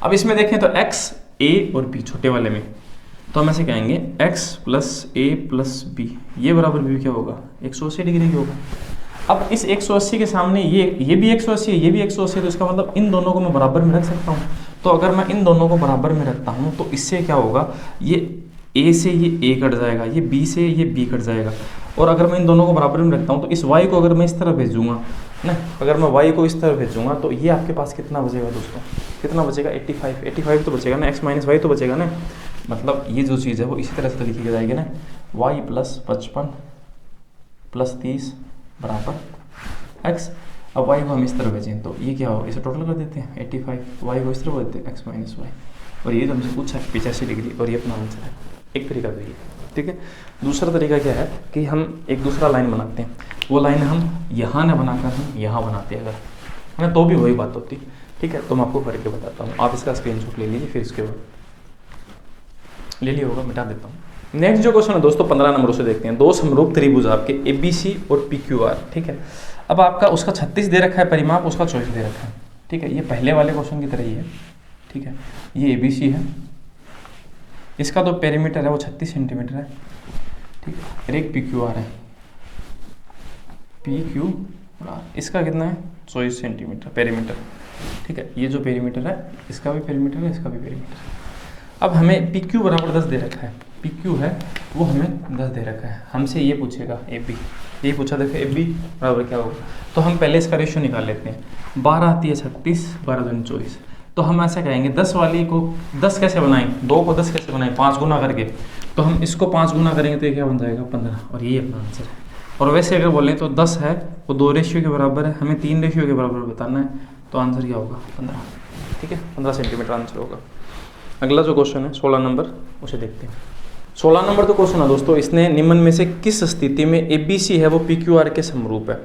अब इसमें देखें तो x, A और B छोटे वाले में, तो हम ऐसे कहेंगे x plus A plus B, ये बराबर भी क्या होगा, 180 डिग्री की होगा। अब इस 180 के सामने ये भी 180 है, ये भी 180 है, तो इसका मतलब इन दोनों को मैं बराबर में रख सकता हूँ। तो अगर मैं इन दोनों को बराबर में रखता हूँ तो इससे क्या होगा, ये A से ये A कट जाएगा, ये B से ये B कट जाएगा। और अगर मैं इन दोनों को बराबर में रखता हूँ तो इस y को अगर मैं इस तरह भेजूंगा ना, अगर मैं y को इस तरह भेजूंगा तो ये आपके पास कितना बचेगा दोस्तों, कितना बचेगा, 85 तो बचेगा ना, x माइनस वाई तो बचेगा ना। मतलब ये जो चीज़ है वो इसी तरह से लिखी जाएगी ना, y प्लस 55 प्लस 30 बराबर x। अब y को हम इस तरह भेजें तो ये क्या हो, इसे टोटल कर देते हैं 85, y को इस तरह बोलते हैं x माइनस वाई, और ये तो हमसे पूछा है 85 डिग्री, और ये अपना आंसर है। एक तरीका तो ये, ठीक है। दूसरा तरीका क्या है कि हम एक दूसरा लाइन बनाते हैं, वो लाइन हम यहाँ ना बनाकर हम यहाँ बनाते हैं अगर, है ना, तो भी वही बात होती, ठीक है। तो मैं आपको करके बताता हूँ, आप इसका स्क्रीनशॉट ले लीजिए, फिर इसके बाद ले लिया होगा, मिटा देता हूँ। नेक्स्ट जो क्वेश्चन है दोस्तों 15 नंबर से देखते हैं। दो समरूप त्रिभुज आपके ABC और PQR, ठीक है। अब आपका उसका 36 दे रखा है परिमाप, उसका 24 दे रखा है, ठीक है। ये पहले वाले क्वेश्चन की तरह ही है, ठीक है। ये ABC है, इसका तो पेरीमीटर है वो 36 सेंटीमीटर है, ठीक है। और एक PQR है, PQR इसका कितना है 24 सेंटीमीटर पेरीमीटर, ठीक है। ये जो पेरीमीटर है इसका भी पेरीमीटर है, इसका भी पेरीमीटर। अब हमें PQ बराबर 10 दे रखा है, PQ है वो हमें 10 दे रखा है, हमसे ये पूछेगा AB यही पूछा देखो ए बी बराबर क्या होगा। तो हम पहले इसका रेशियो निकाल लेते हैं। 12 आती है 36, 12 दूनी 24। तो हम ऐसा कहेंगे 10 वाली को 10 कैसे बनाएं, 2 को 10 कैसे बनाएं, 5 गुना करके। तो हम इसको 5 गुना करेंगे तो ये क्या बन जाएगा 15, और यही अपना आंसर है। और वैसे अगर बोलें तो 10 है वो 2 रेशियो के बराबर है, हमें 3 रेशियो के बराबर बताना है, तो आंसर क्या होगा 15। ठीक है, 15 सेंटीमीटर आंसर होगा। अगला जो क्वेश्चन है 16 नंबर, उसे देखते हैं। 16 नंबर जो क्वेश्चन है दोस्तों, इसने निम्न में से किस स्थिति में ABC है वो PQR के समरूप है।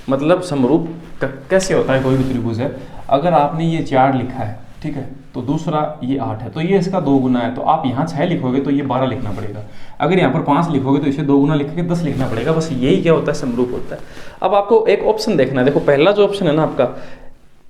मतलब समरूप कैसे होता है, कोई भी त्रिभुज है, अगर आपने ये 4 लिखा है, ठीक है, तो दूसरा ये 8 है, तो ये इसका 2 गुना है, तो आप यहाँ 6 लिखोगे तो ये 12 लिखना पड़ेगा। अगर यहाँ पर 5 लिखोगे तो इसे 2 गुना लिख के 10 लिखना पड़ेगा। बस यही क्या होता है, समरूप होता है। अब आपको एक ऑप्शन देखना है, देखो पहला जो ऑप्शन है ना आपका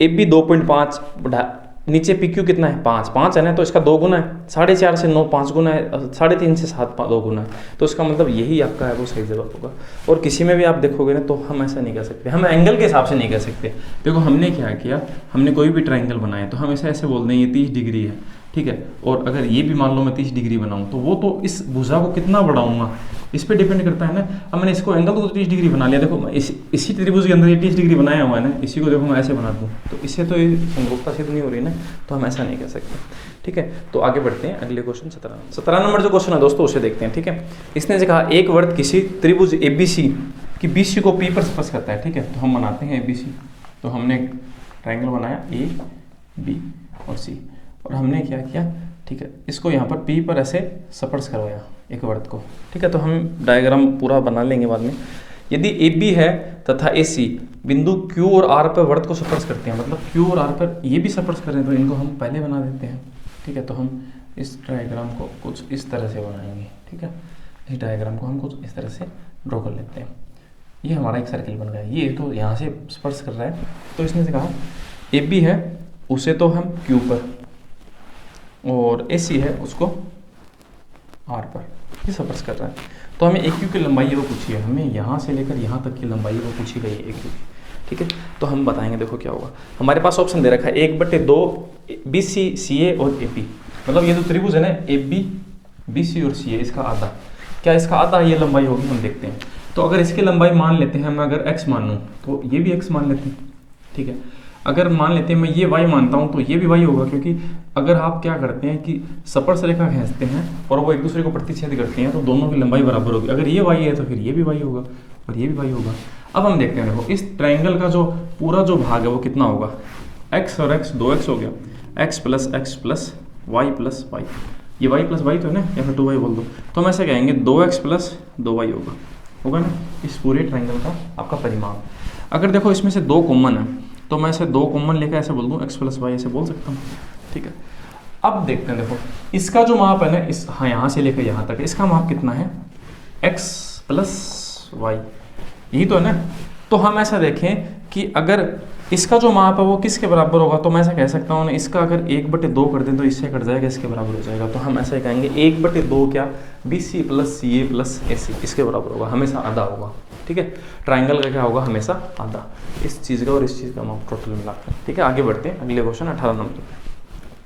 AB 2.5, नीचे PQ कितना है 5 है ना, तो इसका 2 गुना है, 4.5 से 9 5 गुना है, 3.5 से 7 2 गुना है, तो इसका मतलब यही आपका है वो सही जवाब होगा। और किसी में भी आप देखोगे ना तो हम ऐसा नहीं कह सकते, हम एंगल के हिसाब से नहीं कह सकते। देखो हमने क्या किया, हमने कोई भी ट्रायंगल बनाया तो हम ऐसे बोल दें ये 30 डिग्री है, ठीक है, और अगर ये भी मान लो मैं 30 डिग्री बनाऊँ तो वो तो इस भुजा को कितना बढ़ाऊंगा इस पे डिपेंड करता है ना। अब मैंने इसको एंगल तो 30 डिग्री बना लिया, देखो मैं इसी त्रिभुज के अंदर ये 30 डिग्री बनाया हुआ है ना, इसी को देखो मैं ऐसे बना दूँ तो इससे तो ये समरूपता सिद्ध नहीं हो रही ना, तो हम ऐसा नहीं कह सकते। ठीक है, तो आगे बढ़ते हैं, अगले क्वेश्चन 17 नंबर जो क्वेश्चन है दोस्तों उसे देखते हैं। ठीक है, इसने जो कहा एक वर्ग किसी त्रिभुज ABC की BC को P पर स्पर्श करता है। ठीक है, तो हम बनाते हैं ABC। तो हमने एक ट्रायंगल बनाया AB और C, और हमने क्या किया, ठीक है, इसको यहाँ पर P पर ऐसे स्पर्श करवाया एक वर्ग को। ठीक है, तो हम डायग्राम पूरा बना लेंगे बाद में। यदि AB है तथा AC बिंदु Q और R पर वर्ग को स्पर्श करते हैं, मतलब Q और R पर ये भी स्पर्श करें, तो इनको हम पहले बना देते हैं। ठीक है, तो हम इस डायग्राम को कुछ इस तरह से बनाएंगे। ठीक है, इस डायग्राम को हम कुछ इस तरह से ड्रॉ कर लेते हैं। ये हमारा एक सर्किल बन गया, ये तो यहाँ से स्पर्श कर रहा है, तो इसने से कहा AB है उसे तो हम Q पर, और AC है उसको R पर, ये स्पर्श कर रहा है। तो हमें AQ की लंबाई है वो पूछी है, हमें यहाँ से लेकर यहाँ तक की लंबाई वो पूछी गई है AQ की। ठीक है, तो हम बताएंगे, देखो क्या होगा। हमारे पास ऑप्शन दे रखा है 1/2 BC CA और AP, मतलब ये जो त्रिभुज है ना AB BC और CA, इसका आधा, क्या इसका आधा ये लंबाई होगी, हम देखते हैं। तो अगर इसकी लंबाई मान लेते हैं, मैं अगर x मान लूँ तो ये भी x मान लेते हैं। ठीक है, अगर मान लेते हैं मैं ये y मानता हूँ तो ये भी y होगा, क्योंकि अगर आप क्या करते हैं कि स्पर्श रेखा खींचते हैं और वो एक दूसरे को प्रतिच्छेद करते हैं तो दोनों की लंबाई बराबर होगी। अगर ये y है तो फिर ये भी y होगा और ये भी y होगा। अब हम देखते हैं, देखो इस ट्रायंगल का जो पूरा जो भाग है वो कितना होगा, x और x 2x हो गया, x plus y plus y, ये y प्लस y तो है ना, या फिर 2y बोल दो, तो हम ऐसे कहेंगे 2x प्लस 2y होगा ना, इस पूरे ट्रायंगल का आपका परिमाण। अगर देखो इसमें से 2 कॉमन है तो मैं इसे 2 कॉमन लेकर ऐसे बोल दूँ x प्लस y, ऐसे बोल सकता हूँ। ठीक है, अब देखते हैं, देखो इसका जो माप है ना, इस हाँ यहाँ से लेकर यहाँ तक, इसका माप कितना है x प्लस y, यही तो है ना। तो हम ऐसा देखें कि अगर इसका जो माप है वो किसके बराबर होगा, तो मैं ऐसा कह सकता हूँ ना, इसका अगर 1/2 कर दें तो इससे कट जाएगा, इसके बराबर हो जाएगा। तो हम ऐसा ही कहेंगे 1/2 क्या BC plus CA plus AC, इसके बराबर होगा, हमेशा आधा होगा। ठीक है, ट्रायंगल का क्या होगा, हमेशा आधा, इस चीज़ का और इस चीज़ का माप टोटल मिलाकर। ठीक है, आगे बढ़ते हैं, अगले क्वेश्चन 18 नंबर।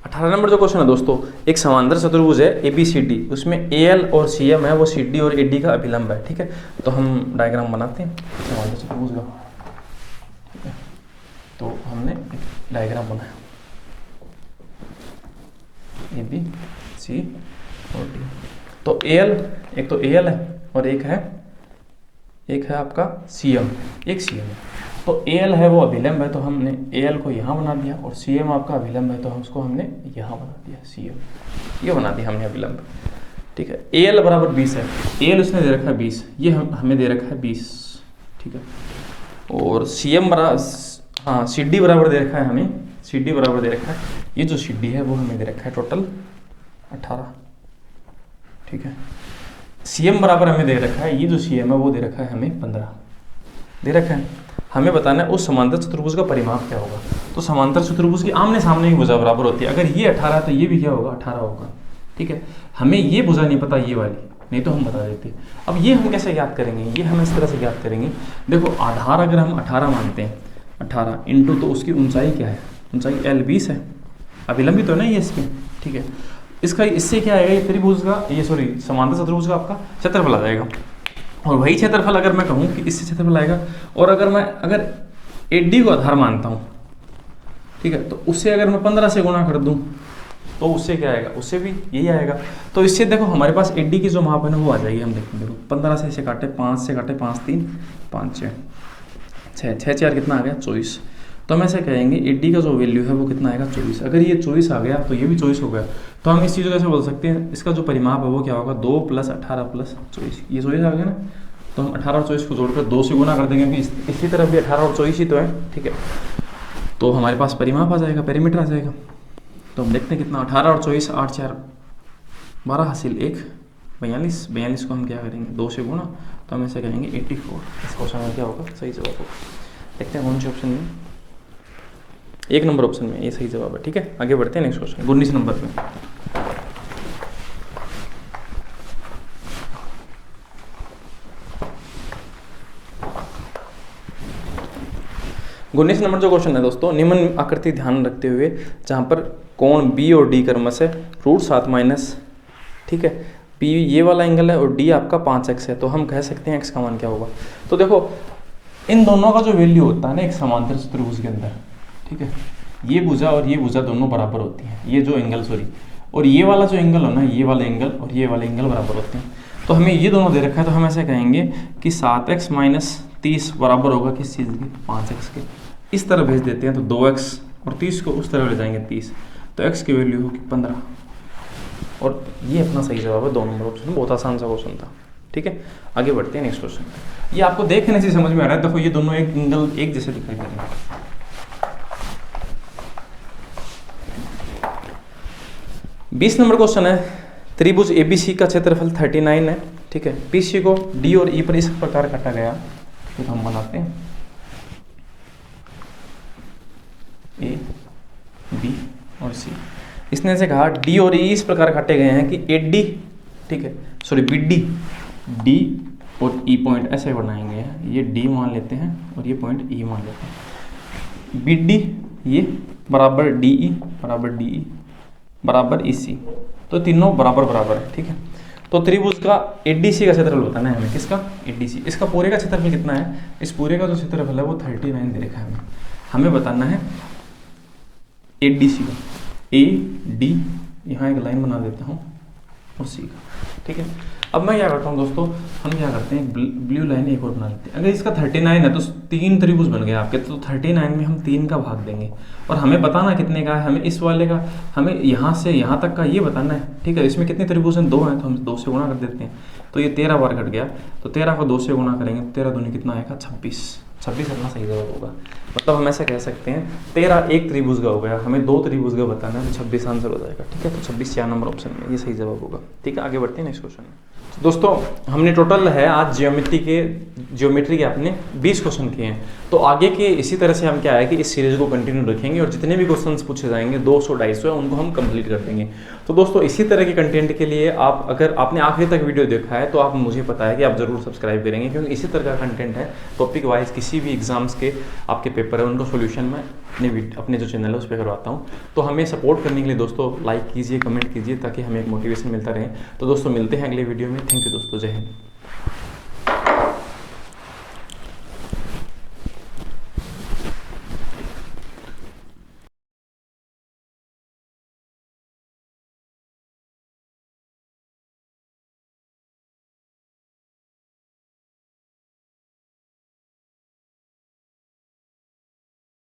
18 नंबर जो क्वेश्चन है दोस्तों, एक समांतर चतुर्भुज है ABCD, उसमें AL और CM है वो CD और AD का अभिलंब है। ठीक है, तो हम डायग्राम बनाते हैं समांतर चतुर्भुज का। ठीक है, तो हमने एक डायग्राम बनाया ABC और D। तो AL, एक तो AL है और एक है आपका CM, एक CM है। तो AL है वो अभिलंब है, तो हमने AL को यहाँ बना दिया, और CM आपका अभिलंब है तो हम उसको हमने यहाँ बना दिया, CM ये बना दिया हमने अभिलंब। ठीक है, AL बराबर 20 है, AL उसने दे रखा है 20, ये हमें दे रखा है 20। ठीक है, और CM बराबर CD बराबर दे रखा है हमें, CD बराबर दे रखा है, ये जो CD है वो हमें दे रखा है टोटल 18। ठीक है, CM बराबर हमें दे रखा है, ये जो CM है वो दे रखा है हमें 15 दे रखा है। हमें बताना है उस समांतर चतुर्भुज का परिमाप क्या होगा। तो समांतर चतुर्भुज की आमने सामने की भुजा बराबर होती है, अगर ये 18 है तो ये भी क्या होगा 18 होगा। ठीक है, हमें ये भुजा नहीं पता ये वाली, नहीं तो हम बता देते। अब ये हम कैसे ज्ञात करेंगे, ये हम इस तरह से ज्ञात करेंगे, देखो आधार अगर हम 18 मानते हैं, 18 इंटू तो उसकी ऊंचाई क्या है, ऊंचाई L 20 है, अभिलंबी तो है ना ये इसकी। ठीक है, इसका इससे क्या आएगा, ये त्रिभुज का, ये सॉरी समांतर चतुर्भुज का आपका क्षेत्रफल आ जाएगा। और वही क्षेत्रफल अगर मैं कहूँ कि इससे क्षेत्रफल आएगा, और अगर एडी को आधार मानता हूँ, ठीक है, तो उससे अगर मैं 15 से गुणा कर दूँ तो उससे क्या आएगा, उससे भी यही आएगा। तो इससे देखो हमारे पास एडी की जो माप है ना वो आ जाएगी। हम देखते हैं, देखो 15 से इसे काटे, 5 से काटे, 5 3 5 6 6 6 4 कितना आ गया 24। तो हम ऐसे कहेंगे एडी का जो वैल्यू है वो कितना आएगा 24। अगर ये 24 आ गया तो ये भी 24 हो गया। तो हम इस चीज़ को कैसे बोल सकते हैं, इसका जो परिमाप है वो क्या होगा, 2 + 18 + 24, ये 24 आ गया ना। तो हम 18 और 24 को जोड़कर 2 से गुना कर देंगे, क्योंकि इसी तरफ भी 18 और 24 ही तो है, ठीक है। तो हमारे पास परिमाप आ जाएगा, पेरीमीटर आ जाएगा। तो हम देखते हैं कितना, 18 और 24, 8 4 12 हासिल 1 42, 42 को हम क्या करेंगे 2 से गुना, तो हम ऐसे कहेंगे 84। इस क्वेश्चन में क्या होगा, सही जवाब होगा। देखते हैं कौन से ऑप्शन में, 1 नंबर ऑप्शन में ये सही जवाब है, ठीक है। आगे बढ़ते हैं नेक्स्ट क्वेश्चन 19 नंबर पे। उन्नीस नंबर जो क्वेश्चन है दोस्तों, निम्न आकृति ध्यान रखते हुए जहाँ पर कोण बी और डी क्रमश है √7 माइनस, ठीक है, पी ये वाला एंगल है और डी आपका 5x है, तो हम कह सकते हैं x का मान क्या होगा। तो देखो इन दोनों का जो वैल्यू होता है ना एक समांतर चतुर्भुज के अंदर, ठीक है, ये भुजा और ये भुजा दोनों बराबर होती हैं, ये जो एंगल सॉरी, और ये वाला जो एंगल हो ना, ये वाला एंगल और ये वाला एंगल बराबर होते हैं। तो हमें ये दोनों दे रखा है, तो हम ऐसे कहेंगे कि 7x - 30 बराबर होगा किस चीज़ के, 5x के। इस तरह भेज देते हैं, तो 2x और 30 को उस तरह ले जाएंगे 30, तो x की वैल्यू होगी 15। और ये अपना सही जवाब है 2 नंबर ऑप्शन। बहुत आसान सा क्वेश्चन था, ठीक है। आगे बढ़ते हैं नेक्स्ट क्वेश्चन। ये आपको देखने से समझ में आ रहा है, देखो ये दोनों एक एंगल एक जैसे दिखाई दे रहे हैं। 20 नंबर क्वेश्चन है, त्रिभुज ABC का क्षेत्रफल 39 है, ठीक है। PC को D और E पर इस प्रकार काटा गया, तो हम बनाते हैं A, B और C। इसने से कहा D और E इस प्रकार काटे गए हैं कि AD, ठीक है, सॉरी BD, D और E पॉइंट ऐसे बनाएंगे, ये D मान लेते हैं और ये पॉइंट E मान लेते हैं। BD ये बराबर DE बराबर DE बराबर EC, तो तीनों बराबर बराबर है, ठीक है। तो त्रिभुज का ADC का क्षेत्रफल बताना है हमें, किसका, ADC। इसका पूरे का क्षेत्रफल कितना है, इस पूरे का जो क्षेत्रफल है वो 39 दे रखा है हमें बताना है ADC का, AD यहाँ एक लाइन बना देता हूँ और C का, ठीक है। अब मैं क्या करता हूँ दोस्तों, हम क्या करते हैं ब्लू लाइन एक और बना लेते हैं। अगर इसका 39 है तो 3 त्रिभुज बन गए आपके, तो 39 में हम 3 का भाग देंगे और हमें बताना कितने का है, हमें इस वाले का, हमें यहाँ से यहाँ तक का ये बताना है, ठीक है। इसमें कितने त्रिभुज हैं, 2 हैं, तो हम 2 से गुणा कर देते हैं, तो ये 13 बार कट गया, तो 13 को 2 से गुणा करेंगे, 13 दूनी कितना आएगा 26। 26 अपना सही जवाब होगा। मतलब हम ऐसा कह सकते हैं 13 एक त्रिभुज का हो गया, हमें 2 त्रिभुज का बताना है, तो 26 आंसर हो जाएगा, ठीक है। तो 26 4 नंबर ऑप्शन में ये सही जवाब होगा, ठीक है। आगे बढ़ते हैं नेक्स्ट क्वेश्चन में। दोस्तों हमने टोटल है आज ज्योमेट्री के अपने 20 क्वेश्चन किए हैं। तो आगे के इसी तरह से हम क्या है कि इस सीरीज को कंटिन्यू रखेंगे और जितने भी क्वेश्चंस पूछे जाएंगे 200-250 उनको हम कंप्लीट कर देंगे। तो दोस्तों इसी तरह के कंटेंट के लिए आप अगर आपने आखिरी तक वीडियो देखा है तो आप मुझे पता है कि आप ज़रूर सब्सक्राइब करेंगे, क्योंकि इसी तरह का कंटेंट है टॉपिक वाइज किसी भी एग्जाम्स के आपके पेपर है उनका सोल्यूशन मैं अपने जो चैनल है उस पर करवाता हूँ। तो हमें सपोर्ट करने के लिए दोस्तों लाइक कीजिए, कमेंट कीजिए, ताकि हमें एक मोटिवेशन मिलता रहे। तो दोस्तों मिलते हैं अगले वीडियो में। थैंक यू दोस्तों, जय हिंद।